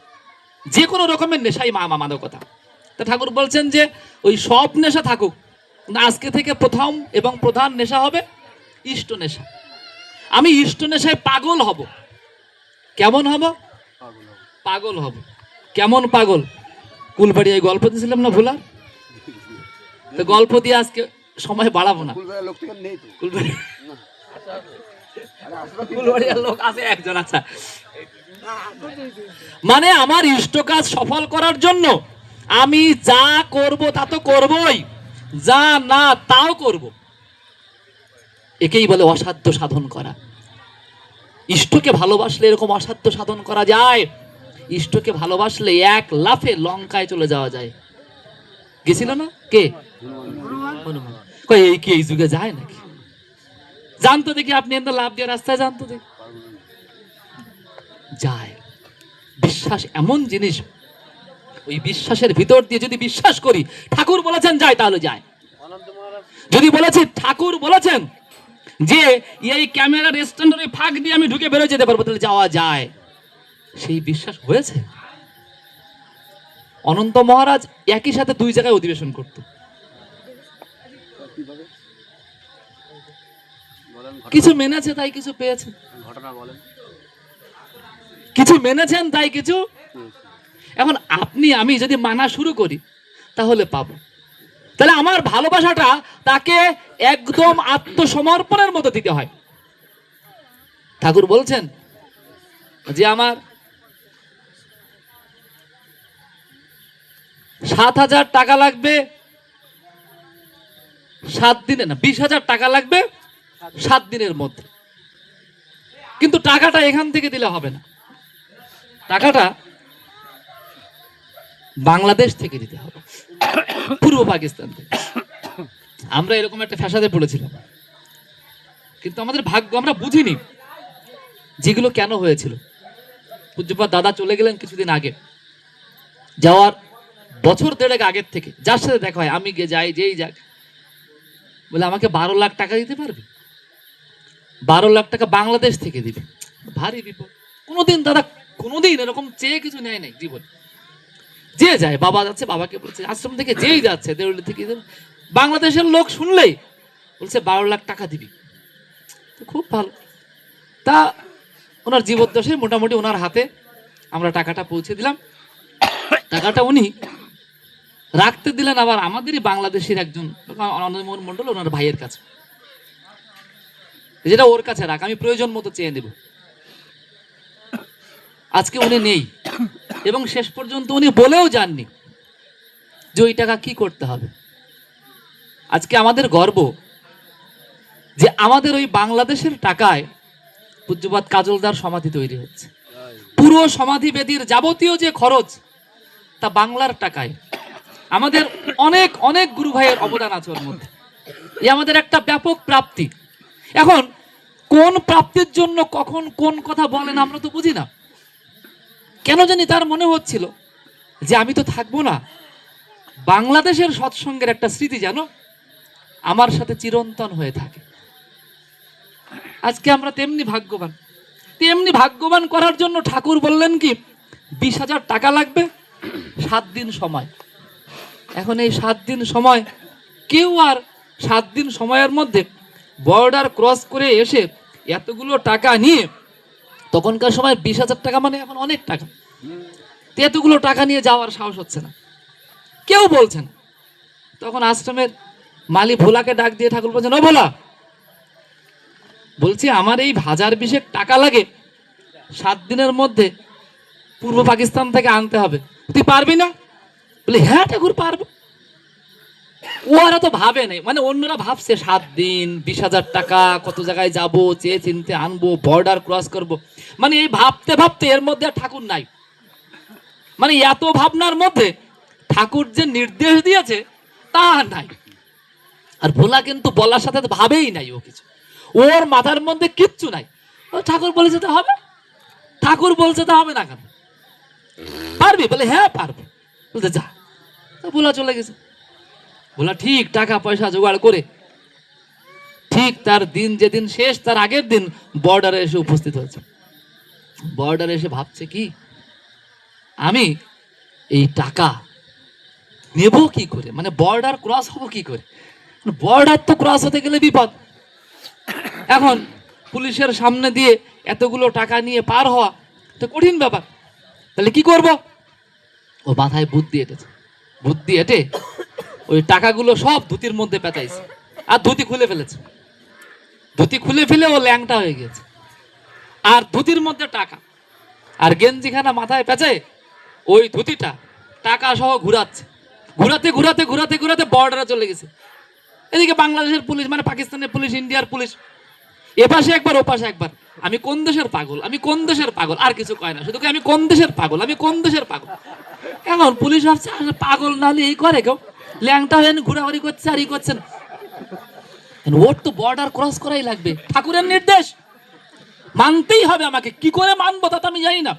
যে কোনো রকমের নেশাই মাদকতা। তা ঠাকুর বলছেন যে ওই সব নেশা থাকুক, আজকে থেকে প্রথম এবং প্রধান নেশা হবে ইষ্ট নেশা। আমি ইষ্ট নেশায় পাগল হব। কেমন হব? পাগল হব। কেমন পাগল? কুলবাড়ি এই গল্প দিয়েছিলাম না ভোলা, তো গল্প দিয়ে আজকে সময় বাড়াবো না। কুলবাড়িয়ার লোক আছে একজন, আচ্ছা। মানে আমার ইষ্ট কাজ সফল করার জন্য আমি যা করব তা তো করবই, যা না তাও করব। একেই বলে অসাধ্য সাধন করা। ইষ্টকে ভালোবাসলে এরকম অসাধ্য সাধন করা যায়। ইষ্টকে ভালোবাসলে এক লাফে লঙ্কায় চলে যাওয়া যায়। গেছিল না কে? হনুমান। এই কি এই যুগে যায় নাকি? জানতো দেখি, আপনি এত লাভ দিয়ে রাস্তায় জানতো দেখি যায়। বিশ্বাস এমন জিনিস, ওই বিশ্বাসের ভিতর দিয়ে যদি বিশ্বাস করি ঠাকুর বলেছেন যায়, তাহলে যায়। যদি বলেছি ঠাকুর বলেছেন যে এই ক্যামেরা রেস্টুরেন্টের ফাঁক দিয়ে আমি ঢুকে বেরোয় যেতে পারবো, তাহলে যাওয়া যায়। সেই বিশ্বাস হয়েছে। অনন্ত মহারাজ একই সাথে দুই জায়গায় অধিবেশন করত। কিছু মেনেছে তাই কিছু পেয়েছে, কিছু মেনেছেন তাই কিছু। এখন আপনি আমি যদি মানা শুরু করি তাহলে পাবো। তাহলে আমার ভালোবাসাটা তাকে একদম আত্মসমর্পণের মতো দিতে হয়। ঠাকুর বলছেন যে আমার 7,000 টাকা লাগবে 7 দিনে, না 20,000 টাকা লাগবে 7 দিনের মধ্যে, কিন্তু টাকাটা এখান থেকে দিলে হবে না, টাকাটা বাংলাদেশ থেকে দিতে হবে, পূর্ব পাকিস্তান থেকে। আমরা এরকম একটা ফ্যাসাদে পড়েছিলাম, কিন্তু আমাদের ভাগ্য আমরা বুঝিনি যেগুলো কেন হয়েছিল। পূজ্যপাদ দাদা চলে গেলেন কিছুদিন আগে, যাওয়ার বছর 1.5 আগের থেকে যার সাথে দেখা হয়, আমি গিয়ে যাই, যেই যাক বলে আমাকে 12 লাখ টাকা দিতে পারবে। 12 লাখ টাকা বাংলাদেশ থেকে দিবে। ভারী বিপদ। কোনোদিন দাদা কোনোদিন এরকম চেয়ে কিছু নেয় নাই জীবন। যে যায়, বাবা যাচ্ছে, বাবাকে বলছে আশ্রম থেকে যেই যাচ্ছে, দেউলি থেকে বাংলাদেশের লোক শুনলেই বলছে 12 লাখ টাকা দিবি। খুব ভালো। তা ওনার জীবদ্দশায় মোটামুটি ওনার হাতে আমরা টাকাটা পৌঁছে দিলাম। টাকাটা উনি রাখতে দিলেন আবার আমাদেরই বাংলাদেশের একজন আনন্দমোহন মন্ডল, ওনার ভাইয়ের কাছে, যেটা ওর কাছে রাখ, আমি প্রয়োজন মতো চেয়ে নেব। আজকে উনি নেই, এবং শেষ পর্যন্ত উনি বলেও যাননি যে ওই টাকা কি করতে হবে। আজকে আমাদের গর্ব যে আমাদের ওই বাংলাদেশের টাকায় পূজ্যপাদ কাজলদার সমাধি তৈরি হচ্ছে। পুরো সমাধি বেদির যাবতীয় যে খরচ তা বাংলার টাকায়। আমাদের অনেক অনেক গুরু ভাইয়ের অবদান আছে ওর মধ্যে। এই আমাদের একটা ব্যাপক প্রাপ্তি। এখন কোন প্রাপ্তির জন্য কখন কোন কথা বলেন আমরা তো বুঝি না। কেন জানি তার মনে হচ্ছিল যে আমি তো থাকবো না, বাংলাদেশের সৎসঙ্গের একটা স্মৃতি যেন আমার সাথে চিরন্তন হয়ে থাকে। আজকে আমরা তেমনি ভাগ্যবান। তেমনি ভাগ্যবান করার জন্য ঠাকুর বললেন কি, 20,000 টাকা লাগবে, 7 দিন সময়। এখন এই 7 দিন সময় কেউ আর 7 দিন সময়ের মধ্যে বর্ডার ক্রস করে এসে এতগুলো টাকা নিয়ে, তখনকার সময় 20,000 টাকা মানে এখন অনেক টাকা, তো এতগুলো টাকা নিয়ে যাওয়ার সাহস হচ্ছে না, কেউ বলছে না। তখন আশ্রমের মালি ভোলাকে ডাক দিয়ে ঠাকুর বলছেন, ও ভোলা, বলছি আমার এই 1,000 টাকা লাগে, 7 দিনের মধ্যে পূর্ব পাকিস্তান থেকে আনতে হবে, তুই পারবি না? বলে হ্যাঁ ঠাকুর পারবো। ওরা তো ভাবে নাই, মানে অন্যরা ভাবছে 7 দিন 20,000 টাকা, কত জায়গায় যাব, চেয়ে চিনতে আনবো, বর্ডার ক্রস করব, মানে এই ভাবতে ভাবতে এর মধ্যে আর ঠাকুর নাই। মানে এত ভাবনার মধ্যে ঠাকুর যে নির্দেশ দিয়েছে তা নাই। আর ভোলা কিন্তু বলার সাথে ভাবেই নাই, ও কিছু, ওর মাথার মধ্যে কিচ্ছু নাই। ও ঠাকুর বলেছে তো হবে, ঠাকুর বলছে তো হবে না কেন, পারবি? বলে হ্যাঁ পারবো। বলতে যা, ভোলা চলে গেছে। ভোলা ঠিক টাকা পয়সা জোগাড় করে ঠিক তার দিন যেদিন শেষ, তার আগের দিন বর্ডারে এসে উপস্থিত হয়েছে। বর্ডারে এসে ভাবছে কি, আমি এই টাকা নেব কি করে, মানে বর্ডার ক্রস হবো কি করে? বর্ডার তো ক্রস হতে গেলে বিপদ। এখন পুলিশের সামনে দিয়ে এতগুলো টাকা নিয়ে পার হওয়া তো কঠিন ব্যাপার, তাহলে কি করব? ও মাথায় বুদ্ধি এঁটেছে। বুদ্ধি এঁটে ওই টাকাগুলো সব ধুতির মধ্যে পেঁচাইছে, আর ধুতি খুলে ফেলেছে। ধুতি খুলে ফেলে ও ল্যাংটা হয়ে গেছে, আর ধুতির মধ্যে টাকা, আর গেঞ্জিখানা মাথায় পেঁচায় ওই ধুতিটা টাকা সহ ঘুরাচ্ছে। ঘুরাতে ঘুরাতে ঘুরাতে ঘুরাতে বর্ডারে চলে গেছে। এদিকে বাংলাদেশের পুলিশ, মানে পাকিস্তানের পুলিশ, ইন্ডিয়ার পুলিশ, এপাশে একবার ওপাশে একবার, আমি কোন দেশের পাগল, আমি কোন দেশের পাগল, আর কিছু কয় না, শুধু আমি কোন দেশের পাগল, আমি কোন দেশের পাগল। এখন পুলিশ ভাবছে পাগল না হলে এই করে কেউ, ল্যাংটা হয়ে ঘোরাঘুরি করছে আর ই করছেন। ওর তো বর্ডার ক্রস করাই লাগবে, ঠাকুরের নির্দেশ, মানতেই হবে আমাকে, কি করে মানবো তা তো আমি জানি না।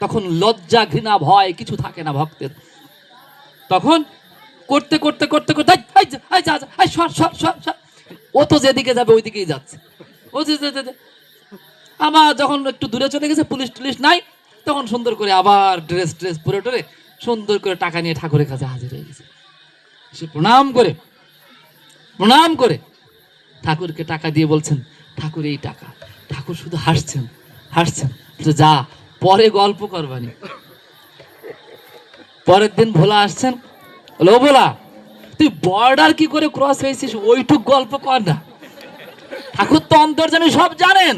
তখন লজ্জা ঘৃণা ভয় কিছু থাকে না ভক্তের। তখন করতে করতে করতে করতে ও তো যেদিকে যাবে ওই দিকেই যাচ্ছে। ও আবার যখন একটু দূরে চলে গেছে, পুলিশ টুলিশ নাই, তখন সুন্দর করে আবার ড্রেস পরে টরে সুন্দর করে টাকা নিয়ে ঠাকুরের কাছে হাজির হয়ে গেছে। সে প্রণাম করে ঠাকুরকে টাকা দিয়ে বলছেন, ঠাকুর এই টাকা। ঠাকুর শুধু হাসছেন। যা, পরে গল্প করবানি। পরের দিন ভোলা আসছেন, বলো ভোলা, তুই বর্ডার কি করে ক্রস হয়েছিস ওইটুক গল্প কর না। ঠাকুর তো অন্তর্যামী, সব জানেন,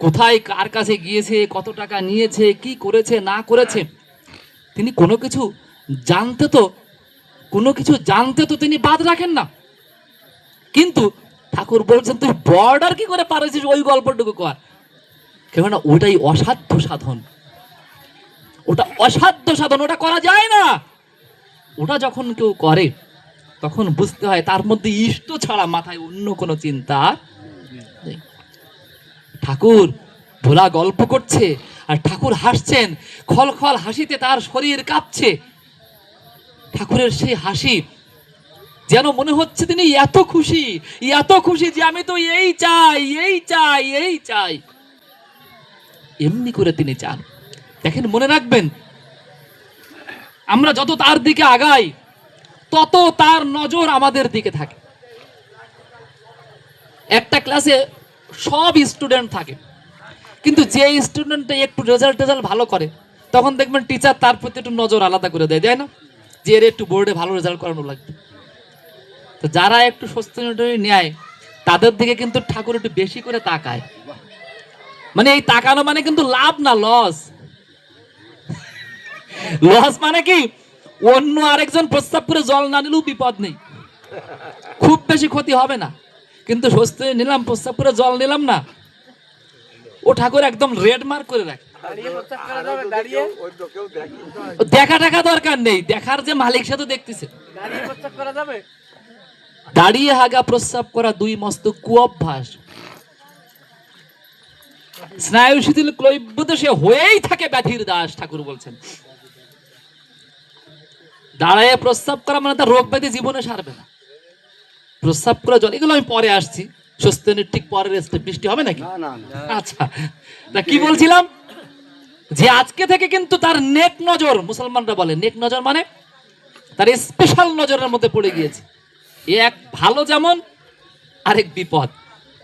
কোথায় কার কাছে গিয়েছে, কত টাকা নিয়েছে, কি করেছে না করেছে। তিনি কোনো কিছু জানতে তো তিনি বাদ রাখেন না। কিন্তু ঠাকুর বলছেন তুই বর্ডার কি করে পারেছিস ওই গল্পটুকু কর। কেননা ওটাই অসাধ্য সাধন, ওটা করা যায় না। ওটা যখন কেউ করে তখন বুঝতে হয় তার মধ্যে ইষ্ট ছাড়া মাথায় অন্য কোনো চিন্তা নেই। ঠাকুর ভোলা গল্প করছে আর ঠাকুর হাসছেন, খলখল হাসিতে তার শরীর কাঁপছে। ঠাকুরের সেই হাসি যেন মনে হচ্ছে তিনি এত খুশি যে আমি তো এই চাই। এমনি করে তিনি চান। দেখেন, মনে রাখবেন, আমরা যত তার দিকে আগাই তত তার নজর আমাদের দিকে থাকে। একটা ক্লাসে সব স্টুডেন্ট থাকে, কিন্তু যে স্টুডেন্টটা একটু রেজাল্ট ভালো করে তখন দেখবেন টিচার তার প্রতি একটু নজর আলাদা করে দেয় না, যে এর একটু বোর্ডে ভালো রেজাল্ট করানো লাগবে। তো যারা একটু সস্তা নেয় তাদের দিকে কিন্তু ঠাকুর একটু বেশি করে তাকায়। মানে এই তাকানো মানে কিন্তু লাভ না, লস মানে কি, অন্য আরেকজন প্রস্তাব করে জল না নিলেও বিপদ নেই, খুব বেশি ক্ষতি হবে না। কিন্তু সস্তা নিলাম, প্রস্তাব করে জল নিলাম না, ও ঠাকুর একদম রেড মার্ক করে রাখে। দেখা দরকার নেই, দেখার যে মালিক সে তো দেখতেছে। দাঁড়িয়ে হাগা প্রস্রাব করা দুই মস্ত কুঅভ্যাস, স্নায়ু শিথিল ক্লৈব্যতে সে হয়েই থাকে ব্যাধির দাস। ঠাকুর বলছেন দাঁড়ায় প্রস্রাব করা মানে তার রোগ ব্যাধি জীবনে সারবে না। প্রস্রাব করা জল, এগুলো আমি পরে আসছি, স্বস্তিনের ঠিক পরের বৃষ্টি হবে নাকি? আচ্ছা, তা কি বলছিলাম, যে আজকে থেকে কিন্তু তার নেক নজর, মুসলমানরা বলে নেক নজর মানে তার স্পেশাল নজরের মধ্যে পড়ে গিয়েছে। এক ভালো যেমন আরেক বিপদ।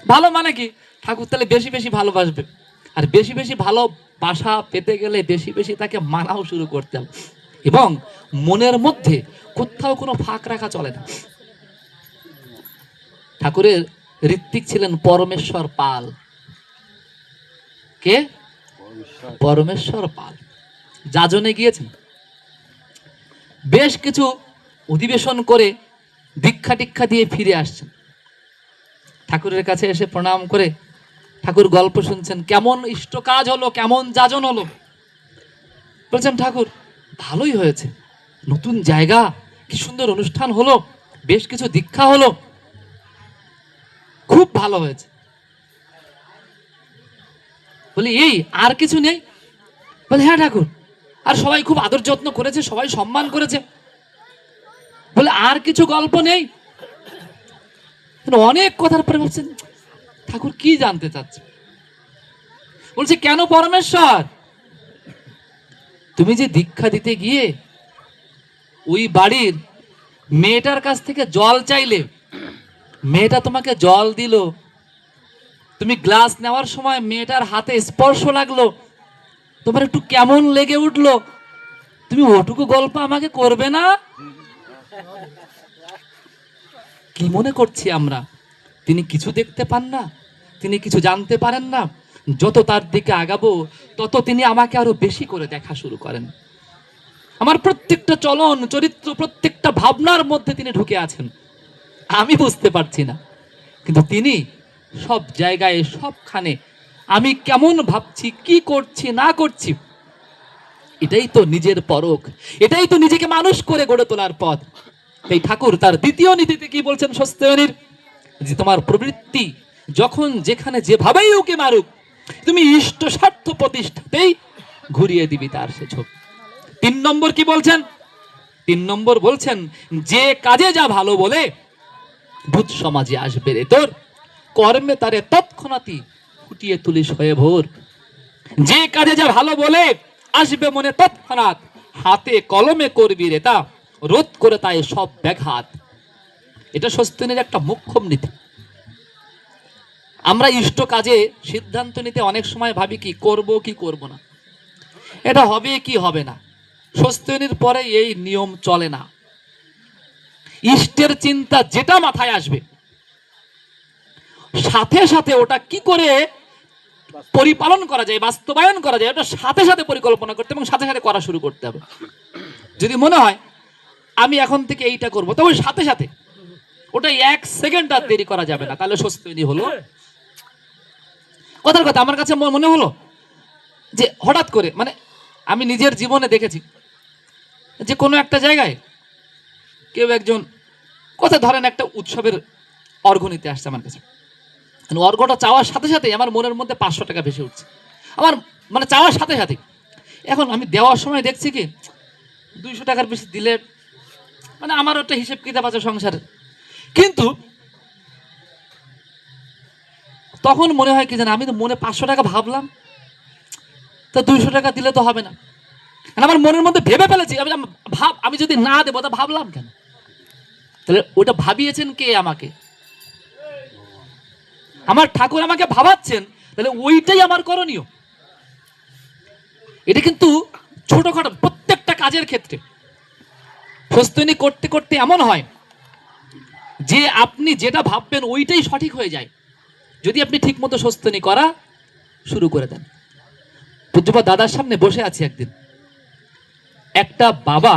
ভালো মানে কি, ঠাকুর তাহলে বেশি বেশি ভালোবাসবে, আর বেশি বেশি ভালোবাসা পেতে গেলে বেশি বেশি তাকে মানাও শুরু করতে হবে, এবং মনের মধ্যে কোথাও কোনো ফাঁক রাখা চলে না। ঠাকুরের ঋত্বিক ছিলেন পরমেশ্বর পাল। কে? পরমেশ্বর পাল। যাজনে গিয়েছেন, বেশ কিছু অধিবেশন করে দীক্ষা টিক্ষা দিয়ে ফিরে আসছেন। ঠাকুরের কাছে এসে প্রণাম করে ঠাকুর গল্প শুনছেন, কেমন ইষ্ট কাজ হলো, কেমন যাজন হলো। বলছেন ঠাকুর ভালোই হয়েছে, নতুন জায়গা, কি সুন্দর অনুষ্ঠান হলো, বেশ কিছু দীক্ষা হলো, খুব ভালো হয়েছে। বলি এই আর কিছু নেই? বলে হ্যাঁ ঠাকুর, আর সবাই খুব আদর যত্ন করেছে, সবাই সম্মান করেছে। বলে আর কিছু গল্প নেই? অনেক কথার পরে বলছেন ঠাকুর কি জানতে চাচ্ছে? বলছে কেন পরমেশ্বর, তুমি যে দীক্ষা দিতে গিয়ে ওই বাড়ির মেয়েটার কাছ থেকে জল চাইলে, মেয়েটা তোমাকে জল দিল, তুমি গ্লাস নেওয়ার সময় মেয়েটার হাতে স্পর্শ লাগলো, তোমার একটু কেমন লেগে উঠলো, তুমি ওটুকু গল্প আমাকে করবে না? কি মনে করছি আমরা তিনি কিছু দেখতে পান না, তিনি কিছু জানতে পারেন না? যত তার দিকে আগাবো তত তিনি আমাকে আরো বেশি করে দেখা শুরু করেন। আমার প্রত্যেকটা চলন চরিত্র, প্রত্যেকটা ভাবনার মধ্যে তিনি ঢুকে আছেন, আমি বুঝতে পারছি না, কিন্তু তিনি সব জায়গায় সবখানে আমি কেমন ভাবছি, কি করছি না করছি, এটাই তো নিজের পরখ, এটাই তো নিজেকে মানুষ করে গড়ে তোলার পথ। এই ঠাকুর তার দ্বিতীয় নীতিতে কি বলছেন স্বস্তিয়নীর, যে তোমার প্রবৃত্তি যখন যেখানে যেভাবেই ওকে মারুক, তুমি ইষ্ট স্বার্থ প্রতিষ্ঠাতেই ঘুরিয়ে দিবি তার সে ঝোঁক। 3 নম্বর কি বলছেন? 3 নম্বর বলছেন যে কাজে যা ভালো বলে ভূত সমাজে আসবে রে তোর, কর্মে তারে তৎক্ষণাৎই ফুটিয়ে তুলিস হয়ে ভোর। যে কাজে যা ভালো বলে আসবে মনে তৎক্ষণাৎ, হাতে কলমে করবি রে তা, রোধ করে তাই সব ব্যাঘাত। এটা স্বস্তিনের একটা মুখ্যম নীতি। আমরা ইষ্ট কাজে সিদ্ধান্ত নিতে অনেক সময় ভাবি কি করব কি করব না, এটা হবে কি হবে না। স্বস্তিনের পরে এই নিয়ম চলে না। ইষ্টের চিন্তা যেটা মাথায় আসবে সাথে সাথে ওটা কি করে পরিপালন করা যায়, বাস্তবায়ন করা যায়, ওটা সাথে সাথে পরিকল্পনা করতে এবং সাথে সাথে করা শুরু করতে হবে। যদি মনে হয় আমি এখন থেকে এইটা করবো, তবে সাথে সাথে ওটা 1 সেকেন্ড আর দেরি করা যাবে না, তাহলে স্বস্তি হলো। কথার কথা আমার কাছে মনে হলো যে হঠাৎ করে, মানে আমি নিজের জীবনে দেখেছি যে কোনো একটা জায়গায় কেউ একজন কথা ধরেন একটা উৎসবের অর্ঘ্য নিতে আসছে আমার কাছে, অর্ঘ্যটা চাওয়ার সাথে সাথে আমার মনের মধ্যে 500 টাকা ভেসে উঠছে, আমার মানে চাওয়ার সাথে সাথে। এখন আমি দেওয়ার সময় দেখছি কি 200 টাকার বেশি দিলে মানে আমার একটা হিসেব কিতাব আছে সংসারের, কিন্তু তখন মনে হয় কি জানো, আমি তো মনে 500 টাকা ভাবলাম, তা 200 টাকা দিলে তো হবে না। আমার মনের মধ্যে ভেবে ফেলেছি আমি যদি না দেবো তা ভাবলাম কেন? তাহলে ওটা ভাবিয়েছেন কে? আমাকে, আমার ঠাকুর আমাকে ভাবাচ্ছেন, তাহলে ওইটাই আমার করণীয়। এটা কিন্তু ছোটখাটো প্রত্যেকটা কাজের ক্ষেত্রে প্রস্তুতি করতে করতে এমন হয় যে আপনি যেটা ভাববেন ওইটাই সঠিক হয়ে যায়, যদি আপনি ঠিক মতো প্রস্তুতি করা শুরু করে দেন। পূজ্যপাদ দাদার সামনে বসে আছি একদিন, একটা বাবা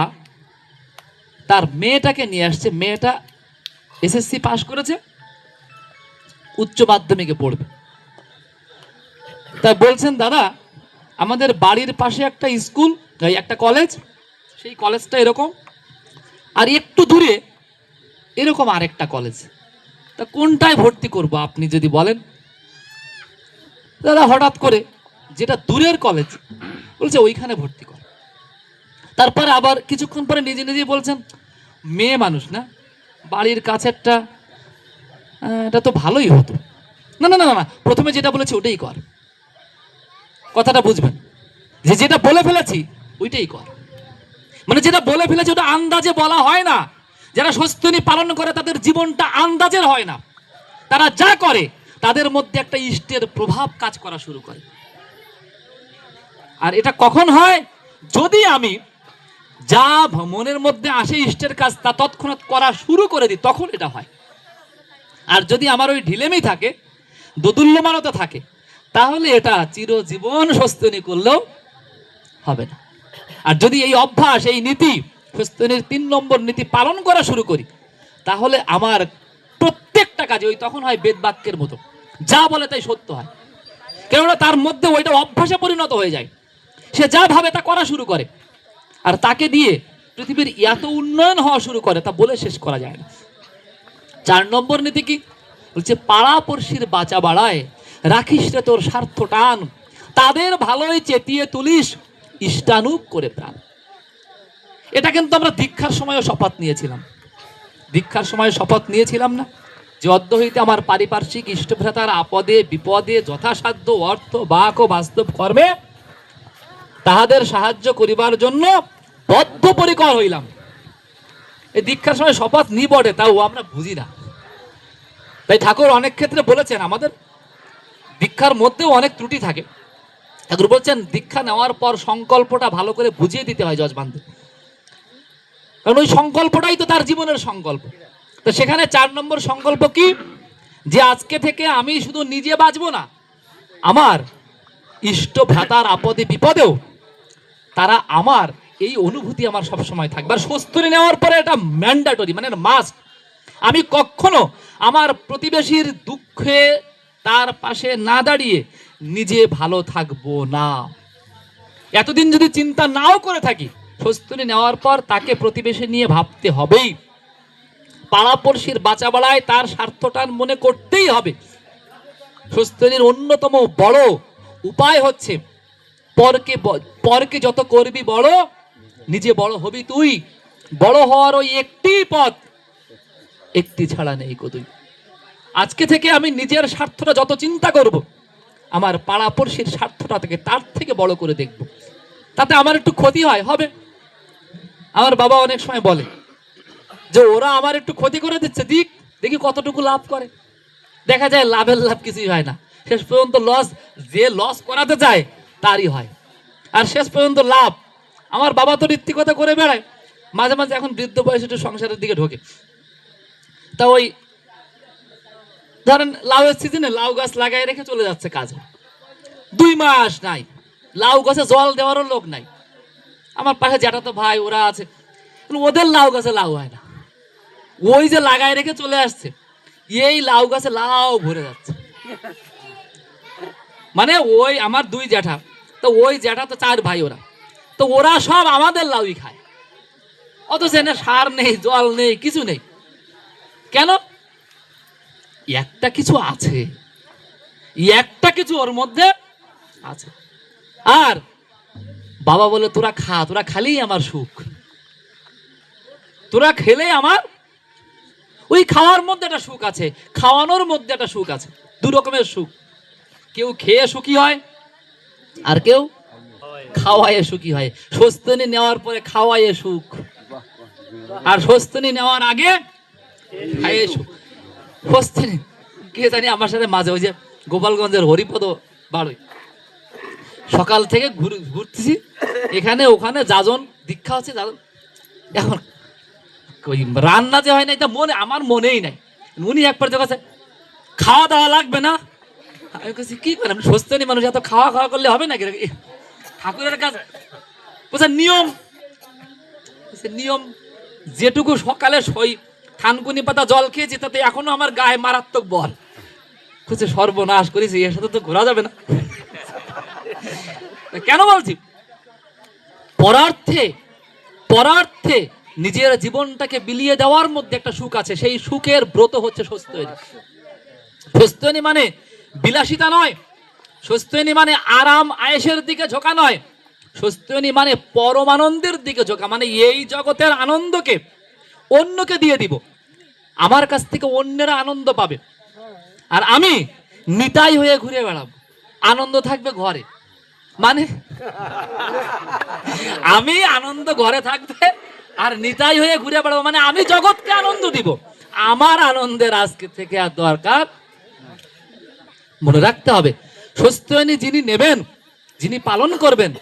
তার মেয়েটাকে নিয়ে আসছে, মেয়েটা এসএসসি পাস করেছে, উচ্চ মাধ্যমিকে পড়বে। তাই বলছেন দাদা আমাদের বাড়ির পাশে একটা স্কুল, একটা কলেজ, সেই কলেজটা এরকম, আর একটু দূরে এরকম আরেকটা কলেজ, তা কোনটায় ভর্তি করব আপনি যদি বলেন। দাদা হঠাৎ করে যেটা দূরের কলেজ বলছে ওইখানে ভর্তি কর। তারপরে আবার কিছুক্ষণ পরে নিজে নিজে বলছেন মেয়ে মানুষ না, বাড়ির কাছেরটা এটা তো ভালোই হতো, না না না না, প্রথমে যেটা বলেছে ওটাই কর। কথাটা বুঝবেন যে যেটা বলে ফেলেছি ওইটাই কর। মানে যেটা বলে ফেলেছি ওটা আন্দাজে বলা হয় না। যারা স্বস্তিনী পালন করে তাদের জীবনটা আন্দাজের হয় না। তারা যা করে তাদের মধ্যে একটা ইষ্টের প্রভাব কাজ করা শুরু করে। আর এটা কখন হয়? যদি আমি যা মনের মধ্যে আসে ইষ্টের কাজ তা তৎক্ষণাৎ করা শুরু করে দিই, তখন এটা হয়। আর যদি আমার ওই ঢিলেমি থাকে, দোদুল্যমানতা থাকে, তাহলে এটা চিরজীবন স্বস্তিনী করলেও হবে না। আর যদি এই অভ্যাস, এই নীতি, স্বস্তিনীর 3 নম্বর নীতি পালন করা শুরু করি, তাহলে আমার প্রত্যেকটা কাজে ওই তখন হয় বেদ বাক্যের মতো, যা বলে তাই সত্য হয়। কেননা তার মধ্যে ওইটা অভ্যাসে পরিণত হয়ে যায়। সে যা ভাবে তা করা শুরু করে। আর তাকে দিয়ে পৃথিবীর এত উন্নয়ন হওয়া শুরু করে তা বলে শেষ করা যায় না। 4 নম্বর নীতি কি বলছে? পাড়াপড়শির বাঁচা বাড়ায়, রাখিস রে তোর স্বার্থ টান, তাদের ভালোই চেতিয়ে তুলিস, ইষ্টানুক করে প্রাণ। এটা কিন্তু আমরা দীক্ষার সময়ও শপথ নিয়েছিলাম। দীক্ষার সময় শপথ নিয়েছিলাম না যে অদ্য হইতে আমার পারিপার্শ্বিক ইষ্টভ্রাতার আপদে বিপদে যথাসাধ্য অর্থ বাক ও বাস্তব কর্মে তাহাদের সাহায্য করিবার জন্য বদ্ধপরিকর হইলাম। এই দীক্ষার সময় শপথ নি বটে, তাও আমরা বুঝি না। তাই ঠাকুর অনেক ক্ষেত্রে বলেছেন আমাদের দীক্ষার মধ্যেও অনেক ত্রুটি থাকে। ঠাকুর বলছেন দীক্ষা নেওয়ার পর সংকল্পটা ভালো করে বুঝিয়ে দিতে হয় যজমানদের, কারণ ওই সংকল্পটাই তো তার জীবনের সংকল্প। তো সেখানে 4 নম্বর সংকল্প কি? যে আজকে থেকে আমি শুধু নিজে বাঁচবো না, আমার ইষ্ট ভ্রাতার আপদে বিপদেও তারা আমার এই অনুভূতি আমার সবসময় থাকবে। আর স্বস্তিনী নেওয়ার পরে এটা ম্যান্ডেটরি, মানে মাস্ট। আমি কখনো আমার প্রতিবেশীর দুঃখে তার পাশে না দাঁড়িয়ে নিজে ভালো থাকবো না। এতদিন যদি চিন্তা নাও করে থাকি, স্বস্তিনী নেওয়ার পর তাকে প্রতিবেশী নিয়ে ভাবতে হবেই। পাড়াপড়শির বাঁচা বাড়ায় তার স্বার্থটান মনে করতেই হবে। স্বস্তিনীর অন্যতম বড় উপায় হচ্ছে পরকে যত করবি বড়, নিজে বড় হবি তুই। বড় হওয়ার ওই একটি পথ, একটি ছাড়া নেই কো তুই। আজকে থেকে আমি নিজের স্বার্থটা যত চিন্তা করব, আমার পাড়াপড়শির স্বার্থটা থেকে তার থেকে বড় করে দেখব। তাতে আমার একটু ক্ষতি হয়, হবে। আমার বাবা অনেক সময় বলে যে ওরা আমার একটু ক্ষতি করে দিচ্ছে, দিক দেখি কতটুকু লাভ করে। দেখা যায় লাভের লাভ কিছুই হয় না, শেষ পর্যন্ত লস। যে লস করাতে যায় তারই হয়, আর শেষ পর্যন্ত লাভ। আমার বাবা তো ঋত্বিকতা করে বেড়ায়, মাঝে মাঝে এখন বৃদ্ধ বয়সে একটু সংসারের দিকে ঢোকে। তা ওই ধরেন লাউয়ের সিজনে লাউ গাছ লাগাই রেখে চলে যাচ্ছে কাজে, 2 মাস নাই, লাউ গাছে জল দেওয়ারও লোক নাই। আমার পাশে জ্যাঠা তো ভাই ওরা আছে, ওদের লাউ গাছে লাউ হয় না। ওই যে লাগাই রেখে চলে আসছে, এই লাউ গাছে লাউ ভরে যাচ্ছে। মানে ওই আমার 2 জ্যাঠা, তো ওই জ্যাঠা তো 4 ভাই, তো ওরা সব আমাদের লাউই খায়, অথচ এনে সার নেই, জল নেই, কিছু নেই। কেন? একটা কিছু আছে, একটা কিছু ওর মধ্যে আছে। আর বাবা বলে তোরা খা, তোরা খালেই আমার সুখ, তোরা খেলে আমার। ওই খাওয়ার মধ্যে একটা সুখ আছে, খাওয়ানোর মধ্যে একটা সুখ আছে। 2 রকমের সুখ। কেউ খেয়ে সুখী হয়, আর কেউ খাওয়ায়ে সুখী হয়। স্বস্তিনী নেওয়ার পরে খাওয়ায়ে সুখ, আর স্বস্তিনী নেওয়ার আগে খাইয়ে সুখ। স্বস্তিনী কে জানি আমার সাথে মাঝে ওই যে গোপালগঞ্জের হরিপদ বাড়ই, সকাল থেকে ঘুরতেছি এখানে ওখানে, যাজন দীক্ষা হচ্ছে, যাজন। এখন ওই রান্না যে হয় না এটা মনে, আমার মনেই নাই। উনি একবার যে কাছে খাওয়া দাওয়া লাগবে না, আমি বলছি কি করে, আমি স্বস্তিনী মানুষ, এত খাওয়া খাওয়া করলে হবে নাকি? ঠাকুরের কাজ বলছে নিয়ম, নিয়ম যেটুকু সকালে সই থানকুনি পাতা জল খেয়েছি তাতে এখনো আমার গায়ে মারাত্মক বল। বলছে সর্বনাশ করেছি, এর সাথে তো ঘোরা যাবে না। কেন বলছি? পরার্থে নিজের জীবনটাকে বিলিয়ে দেওয়ার মধ্যে একটা সুখ আছে। সেই সুখের ব্রত হচ্ছে স্বস্তিনী। স্বস্তিনী মানে বিলাসিতা নয়, স্বস্তিনী মানে আরাম আয়েশের দিকে ঝোঁকা নয়, স্বস্তিনী মানে পরমানন্দের দিকে ঝোঁকা। মানে এই জগতের আনন্দকে অন্যকে দিয়ে দিব, আমার কাছ থেকে অন্যেরা আনন্দ পাবে, আর আমি নিতাই হয়ে ঘুরে বেড়াবো। আনন্দ থাকবে ঘরে, মানে আমি আনন্দ ঘরে থাকবে আর নিতাই হয়ে ঘুরে বেড়াবো, মানে আমি জগৎকে আনন্দ দিব, আমার আনন্দের আজকে থেকে আর দরকার। মনে রাখতে হবে, স্বস্তিয়নী যিনি নেবেন, যিনি পালন করবেন,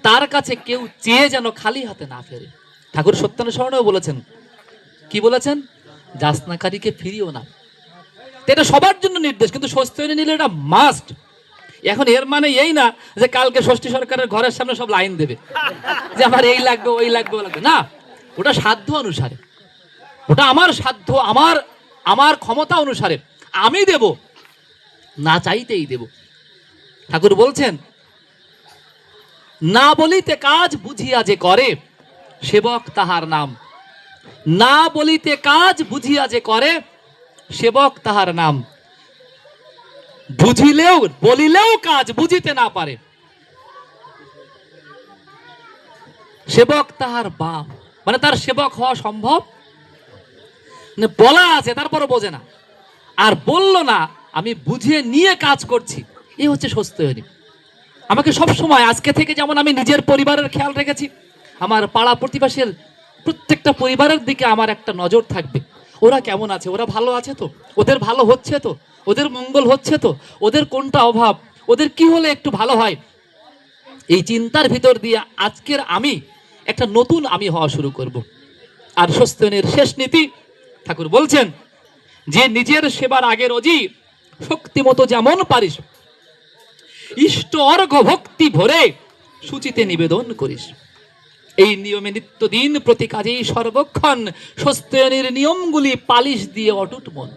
তার কাছে কেউ চেয়ে যেন খালি হাতে না ফেরে। ঠাকুর সত্যানুসরণেও বলেছেন, কি বলেছেন? যাচনাকারীকে ফিরিও না। এটা সবার জন্য নির্দেশ, কিন্তু স্বস্তিয়নী নিলে এটা মাস্ট। এখন এর মানে এই না যে কালকে ষষ্ঠী সরকারের ঘরের সামনে সব লাইন দেবে যে আমার এই লাগবে ওই লাগবে ওই লাগবে, না, ওটা সাধ্য অনুসারে, ওটা আমার সাধ্য, আমার ক্ষমতা অনুসারে আমি দেব, না চাইতেই দেব। ঠাকুর বলছেন, না বলিতে কাজ বুঝিয়া যে করে সেবক তাহার নাম। না বলিতে কাজ বুঝিয়া যে করে সেবক তাহার নাম। বুঝিলেও বলিলেও কাজ বুঝিতে না পারে সেবক তাহার বাপ। মানে তার সেবক হওয়া সম্ভব না, বলা আছে তারপরও বোঝে না, আর বলল না আমি বুঝিয়ে নিয়ে কাজ করছি, এই হচ্ছে স্বস্তিয়নী। আমাকে সব সময়, আজকে থেকে যেমন আমি নিজের পরিবারের খেয়াল রেখেছি, আমার পাড়া প্রতিবেশীর প্রত্যেকটা পরিবারের দিকে আমার একটা নজর থাকবে। ওরা কেমন আছে, ওরা ভালো আছে তো, ওদের ভালো হচ্ছে তো, ওদের মঙ্গল হচ্ছে তো, ওদের কোনটা অভাব, ওদের কি হলে একটু ভালো হয়। এই চিন্তার ভিতর দিয়ে আজকের আমি একটা নতুন আমি হওয়া শুরু করব। আর স্বস্তিয়নীর শেষ নীতি ঠাকুর বলছেন যে নিজের সেবার আগের অজি শক্তিমতো যেমন পারিস ইষ্ট অর্ঘ ভক্তি ভরে সূচিতে নিবেদন করিস। এই নিয়মে নিত্যদিন প্রতি কাজেই সর্বক্ষণ স্বস্তিয়নীর নিয়মগুলি পালিশ দিয়ে অটুট মন।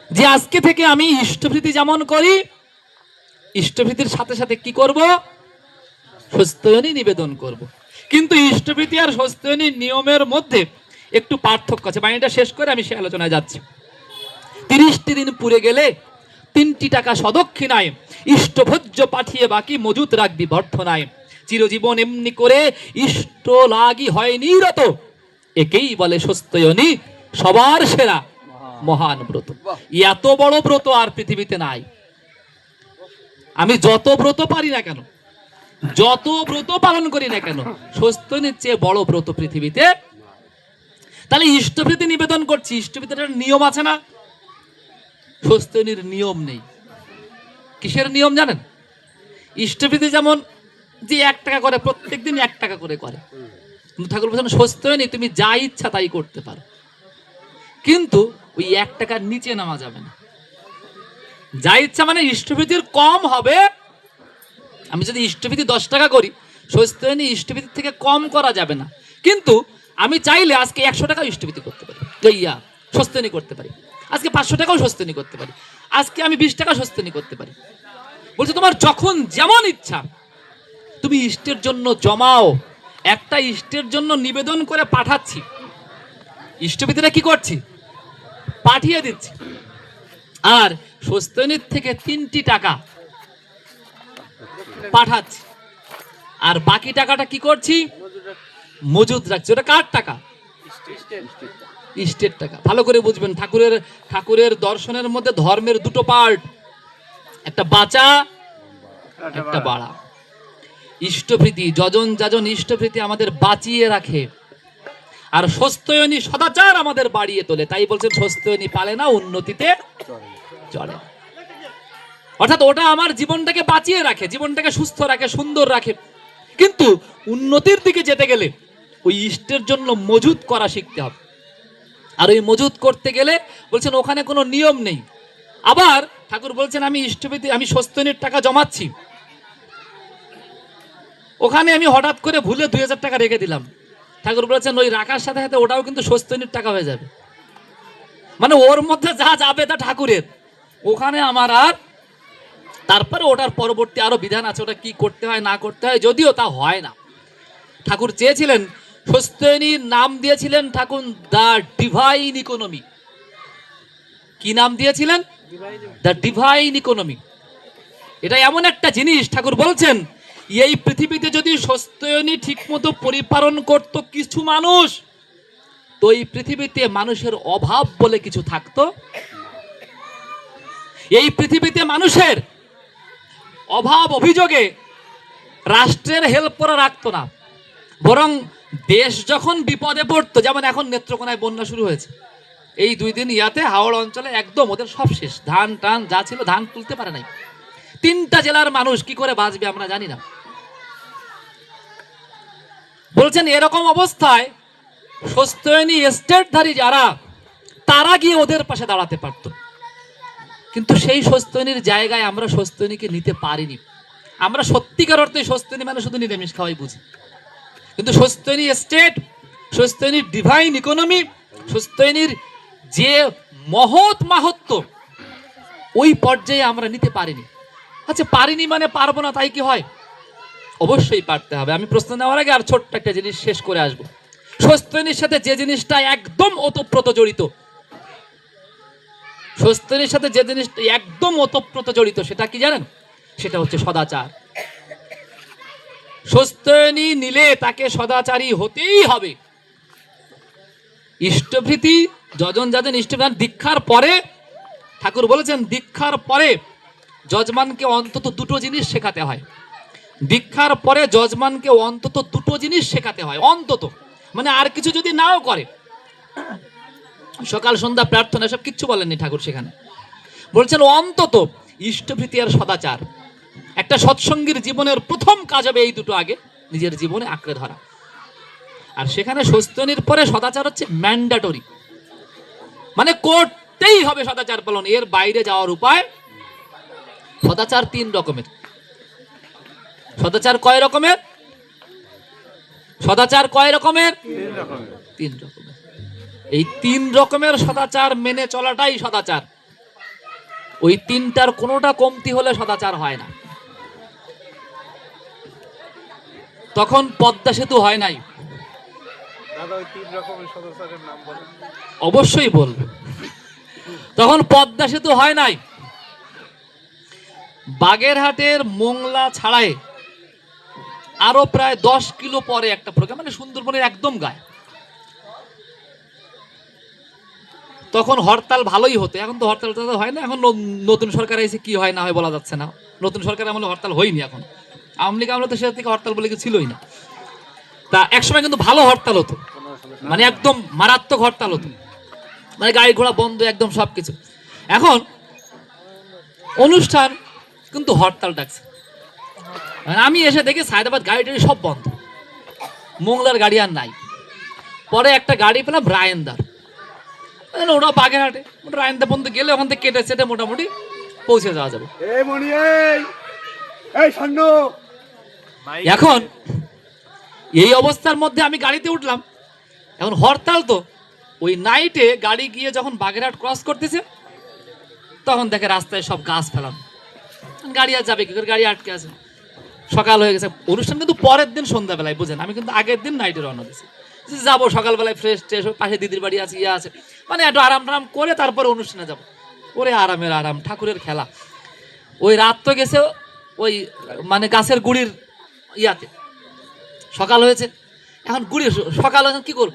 যে আজকে থেকে আমি ইষ্টভৃতি যেমন করি, ইষ্টভৃতির সাথে সাথে কি করব? স্বস্তিয়নী নিবেদন করব। কিন্তু ইষ্টভৃতি আর স্বস্তিয়নীর নিয়মের মধ্যে একটু পার্থক্য আছে। বাণীটা শেষ করে আমি সে আলোচনায় যাচ্ছি। 30টি দিন পুড়ে গেলে 3টি টাকা সদক্ষিণায় ইষ্টভোজ্য পাঠিয়ে বাকি মজুত রাখবি বর্ধনায়। চিরজীবন এমনি করে ইষ্ট লাগি হয় নিরত, একেই বলে স্বস্তিয়নী সবার সেরা মহান ব্রত। এত বড় ব্রত আর পৃথিবীতে নাই। আমি যত ব্রত পারি না কেন, যত ব্রত পালন করি না কেন, স্বস্তিয়নীর চেয়ে বড় ব্রত পৃথিবীতে। তাহলে ইষ্টভৃতি নিবেদন করছি, ইষ্টভৃতির নিয়ম আছে না? স্বস্তিয়নীর নিয়ম নেই। কিসের নিয়ম জানেন? ইষ্টভৃতি যেমন যে 1 টাকা করে, প্রত্যেকদিন 1 টাকা করে করে, ঠাকুর বলছেন স্বস্তিয়নী তুমি যা ইচ্ছা তাই করতে পারো, কিন্তু ওই 1 টাকার নিচে নামা যাবে না। যা ইচ্ছা মানে ইষ্টভৃতির কম হবে। আমি যদি ইষ্টভৃতি 10 টাকা করি, স্বস্তিয়নী ইষ্টভৃতির থেকে কম করা যাবে না। কিন্তু আমি চাইলে আজকে 100 টাকা ইষ্টভৃতি করতে পারি, স্বস্তিয়নী করতে পারি। আজকে 500 টাকাও স্বস্তিয়নী করতে পারি, আজকে আমি 20 টাকা স্বস্তিয়নী করতে পারি। বলছে তোমার যখন যেমন ইচ্ছা তুমি ইষ্টের জন্য জমাও। একটা ইষ্টের জন্য নিবেদন করে পাঠাচ্ছি, ইষ্টভৃতিরা কি করছি? পাঠিয়ে দিচ্ছি। আর স্বস্তিয়নীর থেকে 3টি টাকা পাঠাচ্ছি, আর বাকি টাকাটা কি করছি? মজুদ রাখছি। ওটা কার টাকা? ইষ্টের টাকা। ভালো করে বুঝবেন, ঠাকুরের দর্শনের মধ্যে ধর্মের 2টো পার্ট, একটা বাঁচা, একটা বাড়া। ইষ্টভৃতি, যজন যাজন ইষ্টভৃতি আমাদের বাঁচিয়ে রাখে, আর স্বস্তিয়নী সদাচার আমাদের বাড়িয়ে তোলে। তাই বলছেন স্বস্তিয়নী পালে না উন্নতিতে চলে। অর্থাৎ ওটা আমার জীবনটাকে বাঁচিয়ে রাখে, জীবনটাকে সুস্থ রাখে, সুন্দর রাখে। কিন্তু উন্নতির দিকে যেতে গেলে ওই ইষ্টের জন্য মজুদ করা শিখতে হবে। আর ওই মজুদ করতে গেলে বলছেন ওখানে কোনো নিয়ম নেই। আবার ঠাকুর বলছেন আমি ইষ্টভৃতি, আমি স্বস্তিয়নীর টাকা জমাচ্ছি, ওখানে আমি হঠাৎ করে ভুলে 2000 টাকা রেখে দিলাম। ঠাকুর বলেছেন ওই রাখার সাথে সাথে ওটাও কিন্তু স্বস্তিয়নীর টাকা হয়ে যাবে। মানে ওর মধ্যে যা যাবে তা ঠাকুরের, ওখানে আমার আর, তারপরে ওটার পরবর্তী আরো বিধান আছে, ওটা কি করতে হয় না করতে হয়, যদিও তা হয় না। ঠাকুর চেয়েছিলেন, স্বস্তিয়নীর নাম দিয়েছিলেন ঠাকুর দ্য ডিভাইন ইকোনমি। কি নাম দিয়েছিলেন? The divine economy. এটা এমন একটা জিনিস, ঠাকুর বলছেন এই পৃথিবীতে যদি স্বস্তিয়নী ঠিক মতো পরিপালন করত কিছু মানুষ, তো এই পৃথিবীতে মানুষের অভাব বলে কিছু থাকতো। এই পৃথিবীতে মানুষের অভাব অভিযোগে রাষ্ট্রের হেল্প করা রাখতো না, বরং দেশ যখন বিপদে পড়তো, যেমন এখন নেত্রকোনায় বন্যা শুরু হয়েছে, এই 2 দিন ইয়াতে হাওড় অঞ্চলে একদম ওদের সব শেষ, ধান টান যা ছিল ধান তুলতে পারে নাই। 3টা জেলার মানুষ কি করে বাঁচবে আমরা জানি না। বলছেন এরকম অবস্থায় স্বস্তিনী এস্টেটধারী যারা, তারা গিয়ে ওদের পাশে দাঁড়াতে পারত, কিন্তু সেই স্বস্তিনীর জায়গায় আমরা স্বস্তিনীকে নিতে পারিনি। আমরা সত্যিকার অর্থে স্বস্তিনী মানে শুধু নিরামিষ খাওয়াই বুঝি, কিন্তু স্বস্তিনী এস্টেট, স্বস্তিনীর ডিভাইন ইকোনমি, স্বস্তিনীর যে মহৎ মাহাত্ম্য, ওই পর্যায়ে আমরা নিতে পারিনি। আচ্ছা, পারিনি মানে পারবো না তাই কি হয়? অবশ্যই পারতে হবে। আমি প্রশ্ন নেওয়ার আগে আর ছোট্ট একটা জিনিস শেষ করে আসবো। স্বস্তিনীর সাথে যে জিনিসটা একদম ওতপ্রোত জড়িত, স্বস্তিনীর সাথে যে জিনিসটা একদম ওতপ্রোত জড়িত, সেটা কি জানেন? সেটা হচ্ছে সদাচার। স্বস্তিনী নিলে তাকে সদাচারী হতেই হবে। ইষ্টভৃতি, যজন যাজন ইষ্টভৃতি, দীক্ষার পরে ঠাকুর বলেছেন, দীক্ষার পরে যজমানকে অন্তত 2টো জিনিস শেখাতে হয়। দীক্ষার পরে যজমানকে অন্তত 2টো জিনিস শেখাতে হয়, অন্তত, মানে আর কিছু যদি নাও করে, সকাল সন্ধ্যা প্রার্থনা সব কিচ্ছু বলেননি ঠাকুর সেখানে, বলছেন অন্তত ইষ্টভৃতি আর সদাচার। একটা সৎসঙ্গীর জীবনের প্রথম কাজ হবে এই 2টো আগে নিজের জীবনে আঁকড়ে ধরা। আর সেখানে স্বস্তিনীর পরে সদাচার হচ্ছে ম্যান্ডেটরি, মানে করতেই হবে সদাচার পালন, এর বাইরে যাওয়ার উপায়। সদাচার 3 রকমের। সদাচার কয় রকমের? সদাচার কয় রকমের? 3 রকমের। এই 3 রকমের সদাচার মেনে চলাটাই সদাচার। ওই 3টার কোনোটা কমতি হলে সদাচার হয় না। তখন পদ্মা সেতু হয় নাই। অবশ্যই বলবো, তখন পদ্মা সেতু হয় নাই। বাগেরহাটের মোংলা ছাড়ায় আরো প্রায় 10 কিলো পরে একটা প্রোগ্রাম, মানে সুন্দরবনের একদম গায়ে, তখন হরতাল ভালোই হতো। এখন তো হরতাল হয় না, এখন নতুন সরকার এসে কি হয় না হয় বলা যাচ্ছে না। নতুন সরকার আমলে হরতাল হয়নি, এখন আওয়ামী লীগ আমলে তো সেটা থেকে হরতাল বলে কিছু ছিলই না। তা একসময় কিন্তু ভালো হরতাল হতো, মানে একদম মারাত্মক হরতাল হতো, মানে গাড়ি ঘোড়া বন্ধ একদম সবকিছু। এখন অনুষ্ঠান কিন্তু হরতাল ডাকছে। আমি এসে দেখি সায়দাবাদ গাড়ি টাড়ি সব বন্ধ, মোংলার গাড়ি আর নাই। পরে একটা গাড়ি পেলাম রায়েন্দার, ওটা বাগেরহাটে, রায়েন্দা পর্যন্ত গেলে ওখান থেকে কেটে সেটে মোটামুটি পৌঁছে যাওয়া যাবে। এখন এই অবস্থার মধ্যে আমি গাড়িতে উঠলাম। এখন হরতাল তো, ওই নাইটে গাড়ি গিয়ে যখন বাগেরহাট ক্রস করতেছে, তখন দেখে রাস্তায় সব গাছ ফেলানো। গাড়ি আর যাবে কি করে, গাড়ি আটকে আছে। সকাল হয়ে গেছে, অনুষ্ঠান কিন্তু পরের দিন সন্ধ্যাবেলায়, বুঝেন, আমি কিন্তু আগের দিন নাইটে রওনা দিয়েছি, যাবো সকালবেলায় ফ্রেশ ট্রেশ, পাশে দিদির বাড়ি আছে, ইয়ে আছে, মানে একটু আরাম টারাম করে তারপরে অনুষ্ঠানে যাবো। ওরে আরামের আরাম, ঠাকুরের খেলা। ওই রাত তো গেছে ওই মানে গাছের গুড়ির ইয়াতে, সকাল হয়েছে। এখন গুড়ি সকাল হয়েছে কি করব,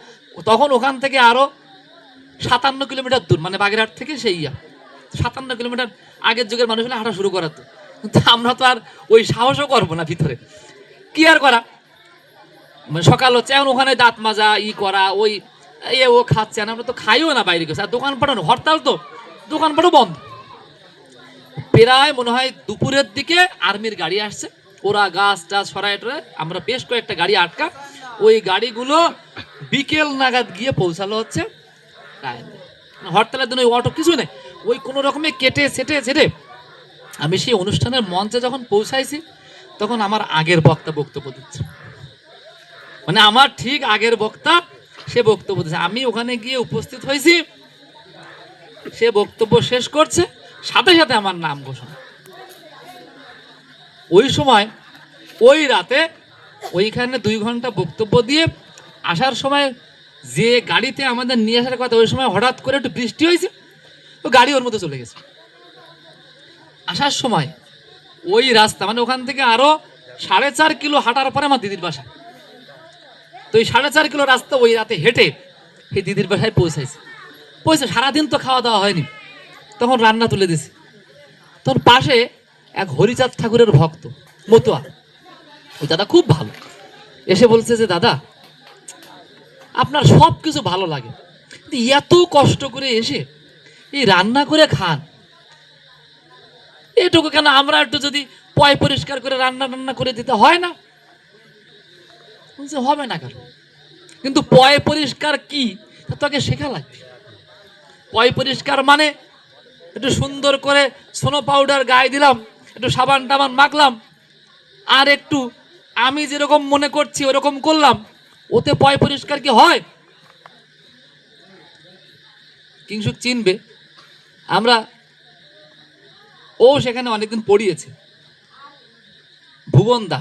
তখন ওখান থেকে আরো 57 কিলোমিটার দূর, মানে বাগেরহাট থেকে সেই 57 কিলোমিটার। আগের যুগের মানুষ হলে হাঁটা শুরু করাতো, কিন্তু আমরা তো আর ওই সাহসও করবো না ভিতরে, কি আর করা। মানে সকাল হচ্ছে, এখন ওখানে দাঁত মাজা করা, ওই ও খাচ্ছে না, আমরা তো খাইও না বাইরে গেছে। আর দোকানপাটও হরতাল তো, দোকানপাটও বন্ধ। প্রায় মনে হয় দুপুরের দিকে আর্মির গাড়ি আসছে, ওরা গাছ টাছ সরাই টরায়, আমরা বেশ কয়েকটা গাড়ি আটকা, ওই গাড়িগুলো বিকেল নাগাদ গিয়ে পৌঁছালো হচ্ছে হরতালের দিন। ওই অটো কিছু নেই, ওই কোনো রকমে কেটে সেটে সেটে আমি সেই অনুষ্ঠানের মঞ্চে যখন পৌঁছাইছি, তখন আমার আগের বক্তা বক্তব্য দিচ্ছে, মানে আমার ঠিক আগের বক্তা সে বক্তব্য দিচ্ছে। আমি ওখানে গিয়ে উপস্থিত হয়েছি, সে বক্তব্য শেষ করছে, সাথে সাথে আমার নাম ঘোষণা। ওই সময় ওই রাতে ওইখানে 2 ঘন্টা বক্তব্য দিয়ে আসার সময় যে গাড়িতে আমাদের নিয়ে আসার কথা, ওই সময় হঠাৎ করে একটু বৃষ্টি হয়েছে, তো গাড়ি ওর মধ্যে চলে গেছে। আসার সময় ওই রাস্তা, মানে ওখান থেকে আরো 4.5 কিলো হাঁটার পরে আমার দিদির বাসা। তো ওই 4.5 কিলো রাস্তা ওই রাতে হেঁটে সেই দিদির বাসায় পৌঁছাইছে। সারাদিন তো খাওয়া দাওয়া হয়নি, তখন রান্না তুলে দিছি। তখন পাশে এক হরিচাঁদ ঠাকুরের ভক্ত মতুয়া, ওই দাদা খুব ভালো, এসে বলছে যে দাদা আপনার সব কিছু ভালো লাগে, কিন্তু এত কষ্ট করে এসে এই রান্না করে খান, এটুকু কেন আমরা একটু যদি পয় পরিষ্কার করে রান্না টান্না করে দিতে হয় না? বলছে হবে না কেন, কিন্তু পয় পরিষ্কার কি তা তোকে শেখা লাগবে। পয় পরিষ্কার মানে একটু সুন্দর করে সোনো পাউডার গায়ে দিলাম, একটু সাবান টাবান মাখলাম, আর একটু আমি যেরকম মনে করছি ওরকম করলাম, ওতে পয় পরিষ্কার কি হয়? কিংসুক চিনবে, আমরা ও সেখানে অনেকদিন পড়িয়েছে। ভুবন দা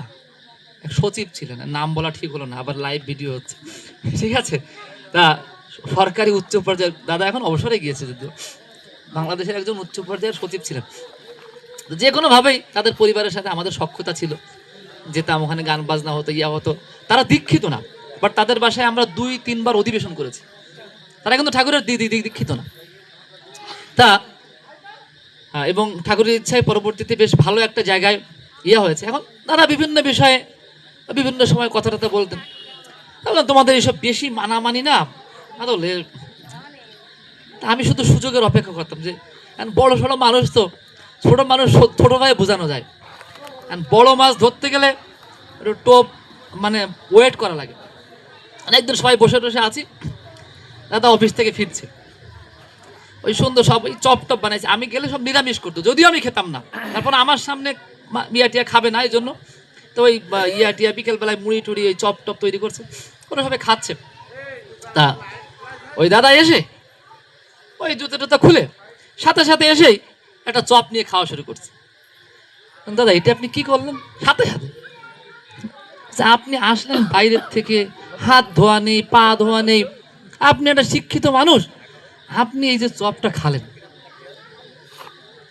এক সচিব ছিলেন, নাম বলা ঠিক হলো না, আবার লাইভ ভিডিও হচ্ছে, ঠিক আছে। তা সরকারি উচ্চ পর্যায়ের দাদা, এখন অবসরে গিয়েছে যদিও, বাংলাদেশের একজন উচ্চ পর্যায়ের সচিব ছিলেন। যে কোনোভাবেই তাদের পরিবারের সাথে আমাদের সখ্যতা ছিল, যেতাম, ওখানে গান বাজনা হতো, ইয়া হতো। তারা দীক্ষিত না, বাট তাদের বাসায় আমরা 2-3 বার অধিবেশন করেছি। তারা কিন্তু ঠাকুরের দীক্ষিত না। তা এবং ঠাকুরের ইচ্ছায় পরবর্তীতে বেশ ভালো একটা জায়গায় ইয়া হয়েছে। এখন তারা বিভিন্ন বিষয়ে বিভিন্ন সময় কথা টথা বলতেন। তাহলে তোমাদের এইসব বেশি মানামানি না তাহলে, আমি শুধু সুযোগের অপেক্ষা করতাম যে বড় সড়ো মানুষ তো, ছোট মানুষ ছোট ভাই বোঝানো যায়, বড় মাছ ধরতে গেলে একটু টোপ মানে ওয়েট করা লাগে। একদিন সবাই বসে বসে আছি, দাদা অফিস থেকে ফিরছে, ওই সুন্দর সব ওই চপ টপ বানাইছে, আমি গেলে সব নিরামিষ করতো, যদিও আমি খেতাম না। তারপর আমার সামনে ইয়াটিয়া খাবে না এই জন্য, তো ওই ইয়াটিয়া বিকেলবেলায় মুড়ি টুড়ি ওই চপ টপ তৈরি করছে, ওরা সবাই খাচ্ছে। তা ওই দাদা এসে ওই জুতো টুতো খুলে সাথে সাথে এসেই একটা চপ নিয়ে খাওয়া শুরু করছে। দাদা এটা আপনি কি করলেন? সাথে সাথে আপনি আসলেন বাইরের থেকে, হাত ধোয়া নেই, পা ধোয়া নেই, আপনি একটা শিক্ষিত মানুষ, আপনি এই যে চপটা খালেন,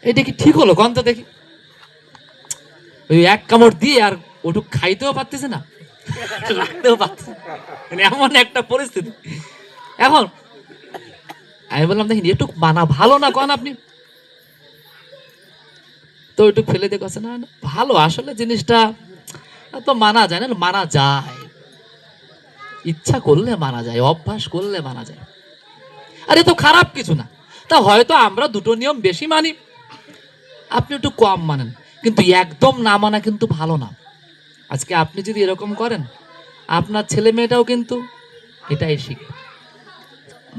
এটা কি ঠিক হলো? গন্ধ দেখি, ওই এক কামড় দিয়ে আর ওটুক খাইতেও পারতেছে না, রাখতেও পারতেছে না, এমন একটা পরিস্থিতি। এখন আমি বললাম দেখি এটুক মানা ভালো না, কন আপনি তো ওইটুক ফেলে দেখছে না, ভালো আসলে জিনিসটা তো মানা যায় না, মানা যায়, ইচ্ছা করলে মানা যায়, অভ্যাস করলে মানা যায়, আরে তো খারাপ কিছু না। তা হয়তো আমরা দুটো নিয়ম বেশি মানি, আপনি একটু কম মানেন, কিন্তু একদম না মানা কিন্তু ভালো না। আজকে আপনি যদি এরকম করেন, আপনার ছেলে মেয়েটাও কিন্তু এটাই শিখে।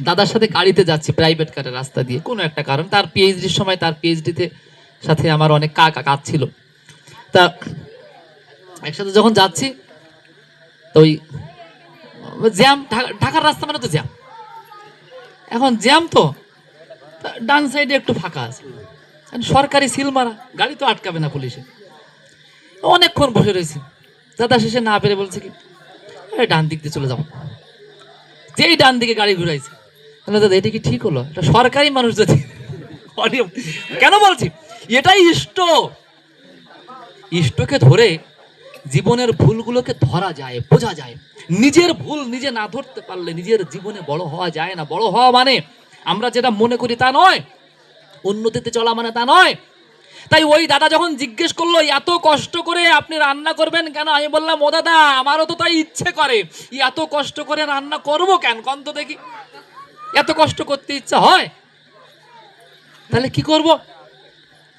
দাদার সাথে গাড়িতে যাচ্ছি, প্রাইভেট কারে, রাস্তা দিয়ে কোনো একটা কারণ, তার পিএইচডির সময়, তার পিএইচডিতে সাথে আমার অনেক কাজ ছিল। তা একসাথে যখন যাচ্ছি, তো ওই জ্যাম, ঢাকার রাস্তা মানে তো জ্যাম, এখন জ্যাম তো ডান সাইডে একটু ফাঁকা আছে, সরকারি সিল মারা, গাড়ি তো আটকাবে না পুলিশে। অনেকক্ষণ বসে রয়েছি, দাদা শেষে না পেরে বলছে কি ডান দিক দিয়ে চলে যাবো। যেই ডান দিকে গাড়ি ঘুরাইছে, দাদা এটা কি ঠিক হলো? এটা সরকারি মানুষ যদি কেন বলছি, এটাই ইষ্টকে ধরে জীবনের ভুলগুলোকে ধরা যায়, বোঝা যায়। নিজের ভুল নিজে না ধরতে পারলে নিজের জীবনে বড় হওয়া যায় না। বড় হওয়া মানে আমরা যেটা মনে করি তা নয়, উন্নতিতে চলা মানে তা নয়। তাই ওই দাদা যখন জিজ্ঞেস করলো এত কষ্ট করে আপনি রান্না করবেন কেন, আমি বললাম ও দাদা আমারও তো তাই ইচ্ছে করে, এত কষ্ট করে রান্না করবো কেন, কন তো দেখি, এত কষ্ট করতে ইচ্ছা হয়, তাহলে কি করব?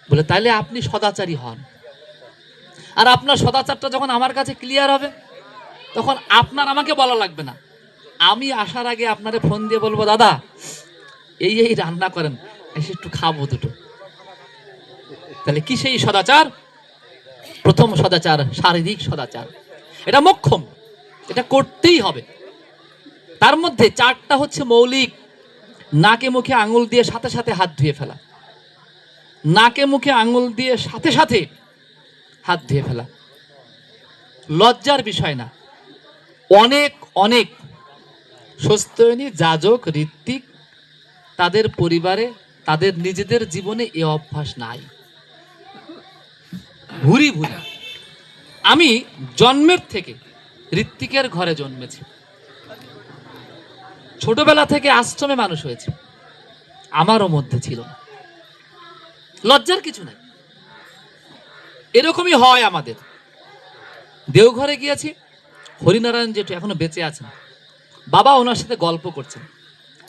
বলে তাহলে আপনি সদাচারী হন, আর আপনার সদাচারটা যখন আমার কাছে ক্লিয়ার হবে, তখন আপনার আমাকে বলা লাগবে না, আমি আসার আগে আপনারে ফোন দিয়ে বলবো দাদা এই এই রান্না করেন, এসে একটু খাবো দুটো। তাহলে কি সেই সদাচার? প্রথম সদাচার শারীরিক সদাচার, এটা মোক্ষম, এটা করতেই হবে। তার মধ্যে 4টা হচ্ছে মৌলিক। নাকে মুখে আঙুল দিয়ে সাথে সাথে হাত ধুয়ে ফেলা, নাকে মুখে আঙুল দিয়ে সাথে সাথে হাত ধুয়ে ফেলা লজ্জার বিষয় না। অনেক অনেক স্বস্তিয়নী, যাজক, ঋত্বিক, তাদের পরিবারে, তাদের নিজেদের জীবনে এ অভ্যাস নাই। ভুরি ভুরি। আমি জন্মের থেকে ঋত্বিকের ঘরে জন্মেছি, ছোটবেলা থেকে আশ্রমে মানুষ হয়েছে, আমারও মধ্যে ছিল না, লজ্জার কিছু নাই। এরকমই হয় আমাদের। দেওঘরে গিয়েছি, হরিনারায়ণ জেঠু এখনো বেঁচে আছেন, বাবা ওনার সাথে গল্প করছেন।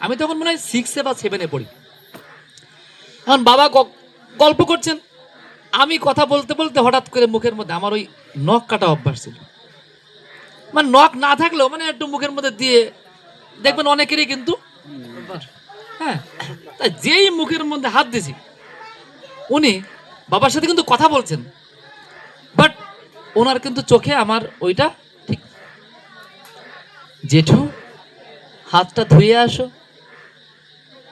আমি তখন মনে হয় 6 বা 7 পড়ি। এখন বাবা গল্প করছেন, আমি কথা বলতে বলতে হঠাৎ করে মুখের মধ্যে, আমার ওই নখ কাটা অভ্যাস ছিল, মানে নখ না থাকলেও মানে একটু মুখের মধ্যে দিয়ে দেখবেন অনেকেরই কিন্তু, হ্যাঁ, তা যেই মুখের মধ্যে হাত দিয়েছি, উনি বাবার সাথে কিন্তু কথা বলছেন, বাট ওনার কিন্তু চোখে আমার ওইটা ঠিক, জেঠু হাতটা ধুয়ে আসো।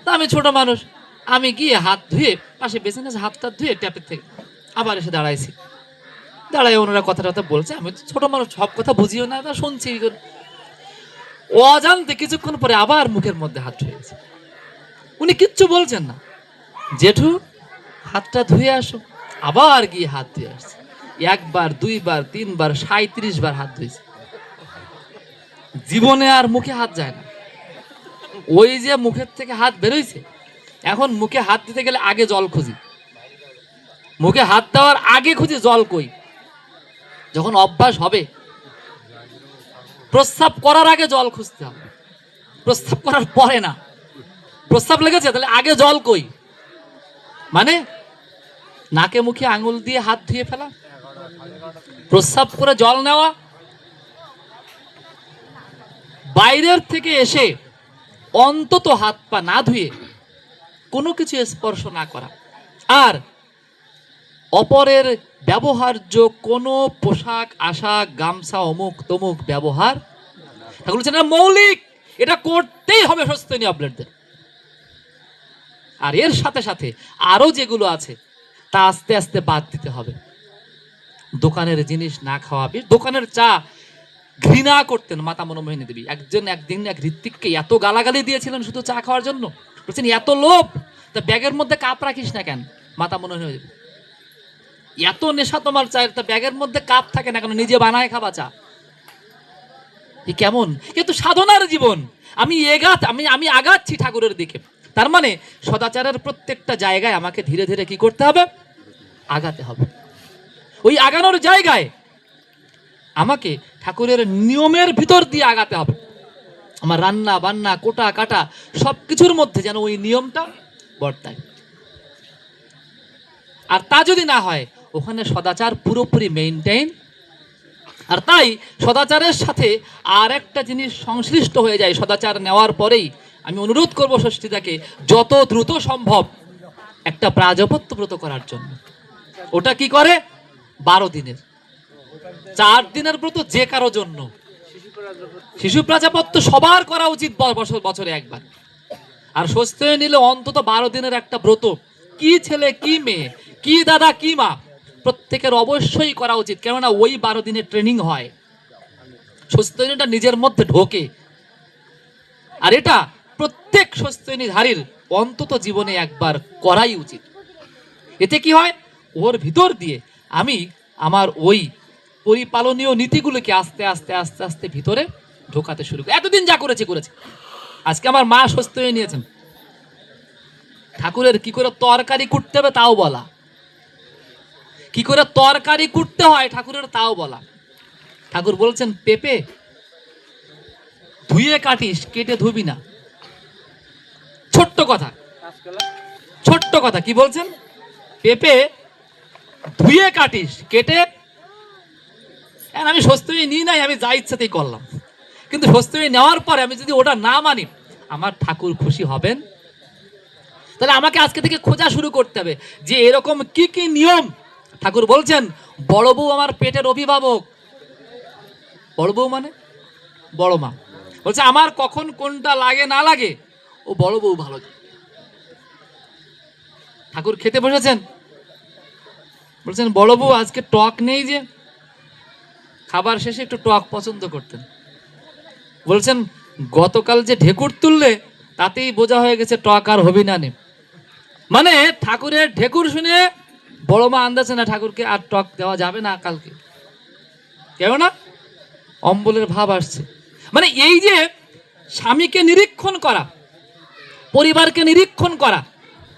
তা আমি ছোট মানুষ, আমি গিয়ে হাত ধুয়ে পাশে বেসিন আছে, হাতটা ধুয়ে ট্যাপের থেকে আবার এসে দাঁড়াইছি। দাঁড়াই ওনারা কথা টথা বলছে, আমি তো ছোট মানুষ, সব কথা বুঝিও না, তা শুনছি। অজান্তে কিছুক্ষণ পরে আবার মুখের মধ্যে হাত ধুয়ে গেছে। উনি কিচ্ছু বলছেন না, জেঠু হাতটা ধুয়ে আসো, আবার গিয়ে হাত ধুয়ে আসছে। 1 বার 2 বার 3 বার 37 বার হাত ধুয়েছে। জীবনে আর মুখে হাত যায় না। ওই যে মুখের থেকে হাত বেরোইছে, এখন মুখে হাত দিতে গেলে আগে জল খুঁজি, মুখে হাত দেওয়ার আগে খুঁজি জল কই। যখন অভ্যাস হবে, প্রস্রাব করার আগে জল খুঁজতে হবে, প্রস্রাব করার পরে না। প্রস্রাব লেগেছে, তাহলে আগে জল কই, মানে নাকে মুখে আঙুল দিয়ে হাত ধুয়ে ফেলা, প্রস্রাব করে জল নেওয়া, বাইরের থেকে এসে অন্তত হাত পা না ধুয়ে কোনো কিছু স্পর্শ না করা, আর অপরের ব্যবহার্য কোনো পোশাক আশাক গামছা অমুক তমুক ব্যবহার, ঠাকুর বলছেন এটা মৌলিক, এটা করতেই হবে সস্তনী আপডেটদের। আর এর সাথে সাথে আরো যেগুলো আছে তা আস্তে আস্তে বাদ দিতে হবে। দোকানের জিনিস না খাওয়া, দোকানের চা ঘৃণা করতেন মাতা মনোমোহিনী দেবী। একদিন এক ঋত্বিককে এত গালাগালি দিয়েছিলেন শুধু চা খাওয়ার জন্য, বলছেন এত লোভ, তা ব্যাগের মধ্যে কাপ রাখিস না কেন? মাতা মনোমোহিনী দেবী, এত নেশা তোমার চায়ের, তা ব্যাগের মধ্যে কাপ থাকে না কেন? নিজে বানায় খাবা চা। কেমন কিন্তু সাধনার জীবন। আমি আগাচ্ছি ঠাকুরের দিকে, তার মানে সদাচারের প্রত্যেকটা জায়গায় আমাকে ধীরে ধীরে কি করতে হবে? আগাতে হবে। ওই আগানোর জায়গায় আমাকে ঠাকুরের নিয়মের ভিতর দিয়ে আগাতে হবে। আমার রান্না বান্না কোটা কাটা সবকিছুর মধ্যে যেন ওই নিয়মটা বর্তায়। আর তা যদি না হয়, ওখানে সদাচার পুরোপুরি মেইনটেইন। আর তাই সদাচারের সাথে আর একটা জিনিস সংশ্লিষ্ট হয়ে যায়। সদাচার নেওয়ার পরেই আমি অনুরোধ করবো ষষ্ঠীদাকে যত দ্রুত সম্ভব একটা প্রাজপত্য ব্রত করার জন্য। ওটা কি করে? 12 দিনের, 4 দিনের ব্রত যে কারো জন্য। শিশু প্রাজাপত্য সবার করা উচিত বছরে একবার। আর ষষ্ঠী নিলে অন্তত 12 দিনের একটা ব্রত, কি ছেলে কি মেয়ে কি দাদা কি মা প্রত্যেকের অবশ্যই করা উচিত। কেননা ওই 12 দিনের ট্রেনিং হয়, ষষ্ঠীটা নিজের মধ্যে ঢোকে। আর এটা প্রত্যেক ষষ্ঠীধারীর অন্তত জীবনে একবার করাই উচিত। এতে কি হয়? ওর ভিতর দিয়ে আমি আমার ওই পরিপালনীয় নীতিগুলোকে আস্তে আস্তে আস্তে আস্তে ভিতরে ঢোকাতে শুরু করি। এতদিন যা করেছি। আজকে আমার মা সুস্থ হয়ে নিয়েছেন, ঠাকুরের কি করে তরকারি কুটতে হবে তাও বলা, কি করে তরকারি কুটতে হয় ঠাকুরের তাও বলা। ঠাকুর বলছেন পেঁপে ধুয়ে কাটিস, কেটে ধুবি না। ছোট্ট কথা কি বলছেন? পেঁপে ধুয়ে কাটিস, কেটে। আমি স্বস্তি নিই নাই, আমি যা ইচ্ছাতেই করলাম। কিন্তু স্বস্তি নেওয়ার পরে আমি যদি ওটা না মানি, আমার ঠাকুর খুশি হবেন? তাহলে আমাকে আজকে থেকে খোঁজা শুরু করতে হবে যে এরকম কি কি নিয়ম। ঠাকুর বলছেন বড় বউ আমার পেটের অভিভাবক। বড় বউ মানে বড় মা। বলছে আমার কখন কোনটা লাগে না লাগে ও বড় বউ ভালো। ঠাকুর খেতে বসেছেন, বলছেন বড় বউ আজকে টক নেই যে। খাবার শেষে একটু টক পছন্দ করতেন। বলছেন গতকাল যে ঢেকুর তুললে তাতেই বোঝা হয়ে গেছে টক আর হবি না। মানে ঠাকুরের ঢেকুর শুনে বড় মা আন্দাজে না ঠাকুরকে আর টক দেওয়া যাবে না কালকে, কেন না অম্বলের ভাব আসছে। মানে এই যে স্বামীকে নিরীক্ষণ করা, পরিবারকে নিরীক্ষণ করা।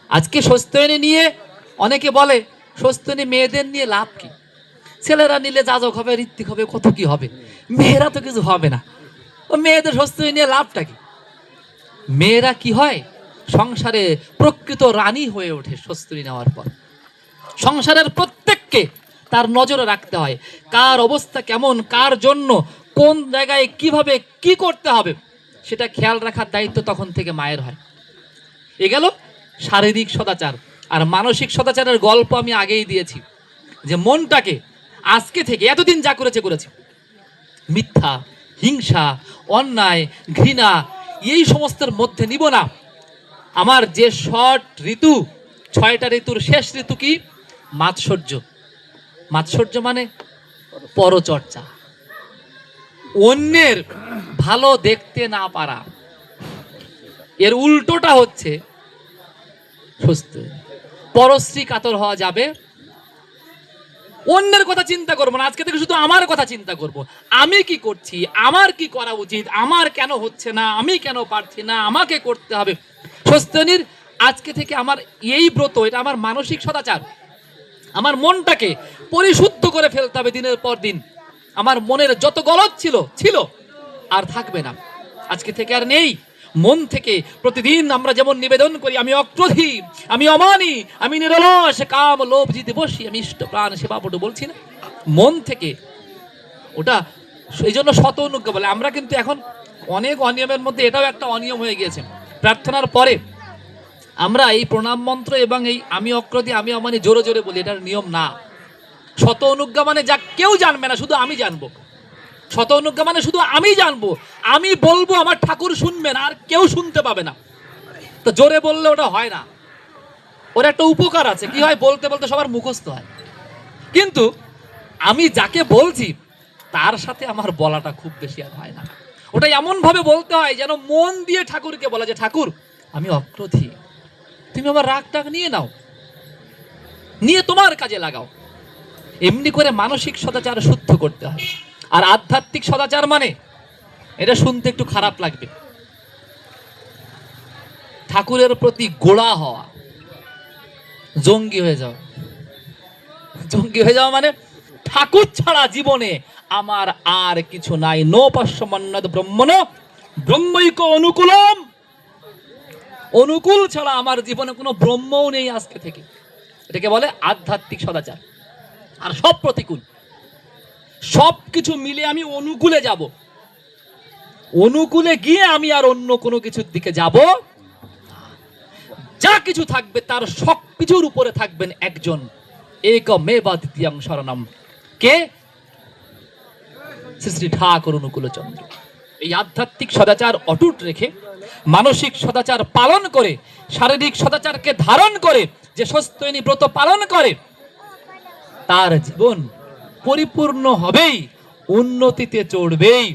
আজকে স্বস্তিনী নিয়ে অনেকে বলে স্বস্তিনী মেয়েদের নিয়ে লাভ কি? ছেলেরা নিলে যাজক হবে, ঋত্বিক হবে, কত কি হবে, মেয়েরা তো কিছু হবে না। ও মেয়েদের হস্তী নিয়ে লাভটা কি? মেয়েরা কি হয়, সংসারে প্রকৃত রানী হয়ে ওঠে হস্তী নেওয়ার পর। সংসারের প্রত্যেককে তার নজরে রাখতে হয়, কার অবস্থা কেমন, কার জন্য কোন জায়গায় কিভাবে কি করতে হবে, সেটা খেয়াল রাখার দায়িত্ব তখন থেকে মায়ের হয়। এ গেল শারীরিক সদাচার। আর মানসিক সদাচারের গল্প আমি আগেই দিয়েছি, যে মনটাকে আজকে থেকে এতদিন যা করেছে করেছে, মিথ্যা, হিংসা, অন্যায়, ঘৃণা, এই সমস্তের মধ্যে নিব না। আমার যে শর্ট ঋতু, 6টা ঋতুর শেষ ঋতু কি? মাৎসর্য। মাৎসর্য মানে পরচর্চা, অন্যের ভালো দেখতে না পারা। এর উল্টোটা হচ্ছে সুস্থ। পরশ্রী কাতর হওয়া যাবে, অন্যের কথা চিন্তা করবো না, আজকে থেকে শুধু আমার কথা চিন্তা করব। আমি কি করছি, আমার কি করা উচিত, আমার কেন হচ্ছে না, আমি কেন পারছি না, আমাকে করতে হবে। সস্তনীর আজকে থেকে আমার এই ব্রত, এটা আমার মানসিক সদাচার। আমার মনটাকে পরিশুদ্ধ করে ফেলতে হবে দিনের পর দিন। আমার মনের যত গলদ ছিল আর থাকবে না, আজকে থেকে আর নেই। মন থেকে প্রতিদিন আমরা যেমন নিবেদন করি, আমি অক্রোধী, আমি অমানি, আমি নিরলস, কাম লোভ জিতে বসি, আমি ইষ্ট প্রাণ সেবা পটু, বলছি না? মন থেকে ওটা, এই জন্য শত অনুজ্ঞা বলে। আমরা কিন্তু এখন অনেক অনিয়মের মধ্যে এটাও একটা অনিয়ম হয়ে গিয়েছে। প্রার্থনার পরে আমরা এই প্রণাম মন্ত্র এবং এই আমি অক্রোধী, আমি অমানি জোরে জোরে বলি, এটার নিয়ম না। শত অনুজ্ঞা মানে যা কেউ জানবে না, শুধু আমি জানবো। শত অনুজ্ঞা মানে শুধু আমি জানবো, আমি বলবো, আমার ঠাকুর শুনবেন, আর কেউ শুনতে পাবে না। তো জোরে বললে ওটা হয় না। ওর একটা উপকার আছে, কি হয়, বলতে বলতে সবার মুখস্থ হয়। কিন্তু আমি যাকে বলছি তার সাথে আমার বলাটা খুব বেশি আর হয় না। ওটা এমন ভাবে বলতে হয় যেন মন দিয়ে ঠাকুরকে বলা, যে ঠাকুর আমি অক্রোধী, তুমি আমার রাগ টাগ নিয়ে নাও, নিয়ে তোমার কাজে লাগাও। এমনি করে মানসিক সদাচার শুদ্ধ করতে হয়। আর আধ্যাত্মিক সদাচার মানে, এটা শুনতে একটু খারাপ লাগবে, ঠাকুরের প্রতি গোড়া হওয়া, জঙ্গি হয়ে যাওয়া। জঙ্গি হয়ে যাওয়া মানে ঠাকুর ছাড়া জীবনে আমার আর কিছু নাই। নো পাশ্যমান্নাদ ব্রহ্মণ ব্রহ্মৈক অনুকূলম। অনুকূল ছাড়া আমার জীবনে কোনো ব্রহ্মও নেই আজকে থেকে। এটাকে বলে আধ্যাত্মিক সদাচার। আর সব প্রতিকূল, সব কিছু মিলে আমি অনুকূলে যাব। অনুকূলে গিয়ে আমি আর অন্য কোনো কিছুর দিকে যাব। যা কিছু থাকবে তার সব কিছুর উপরে থাকবেন একজন, একমেবা দ্বিতীয়াং শরণম। কে? শ্রী শ্রী ঠাকুর অনুকূলচন্দ্র। এই আধ্যাত্মিক সদাচার অটুট রেখে, মানসিক সদাচার পালন করে, শারীরিক সদাচারকে ধারণ করে যে সস্তনী ব্রত পালন করে, তার জীবন পরিপূর্ণ হবেই, উন্নতিতে চড়বেই।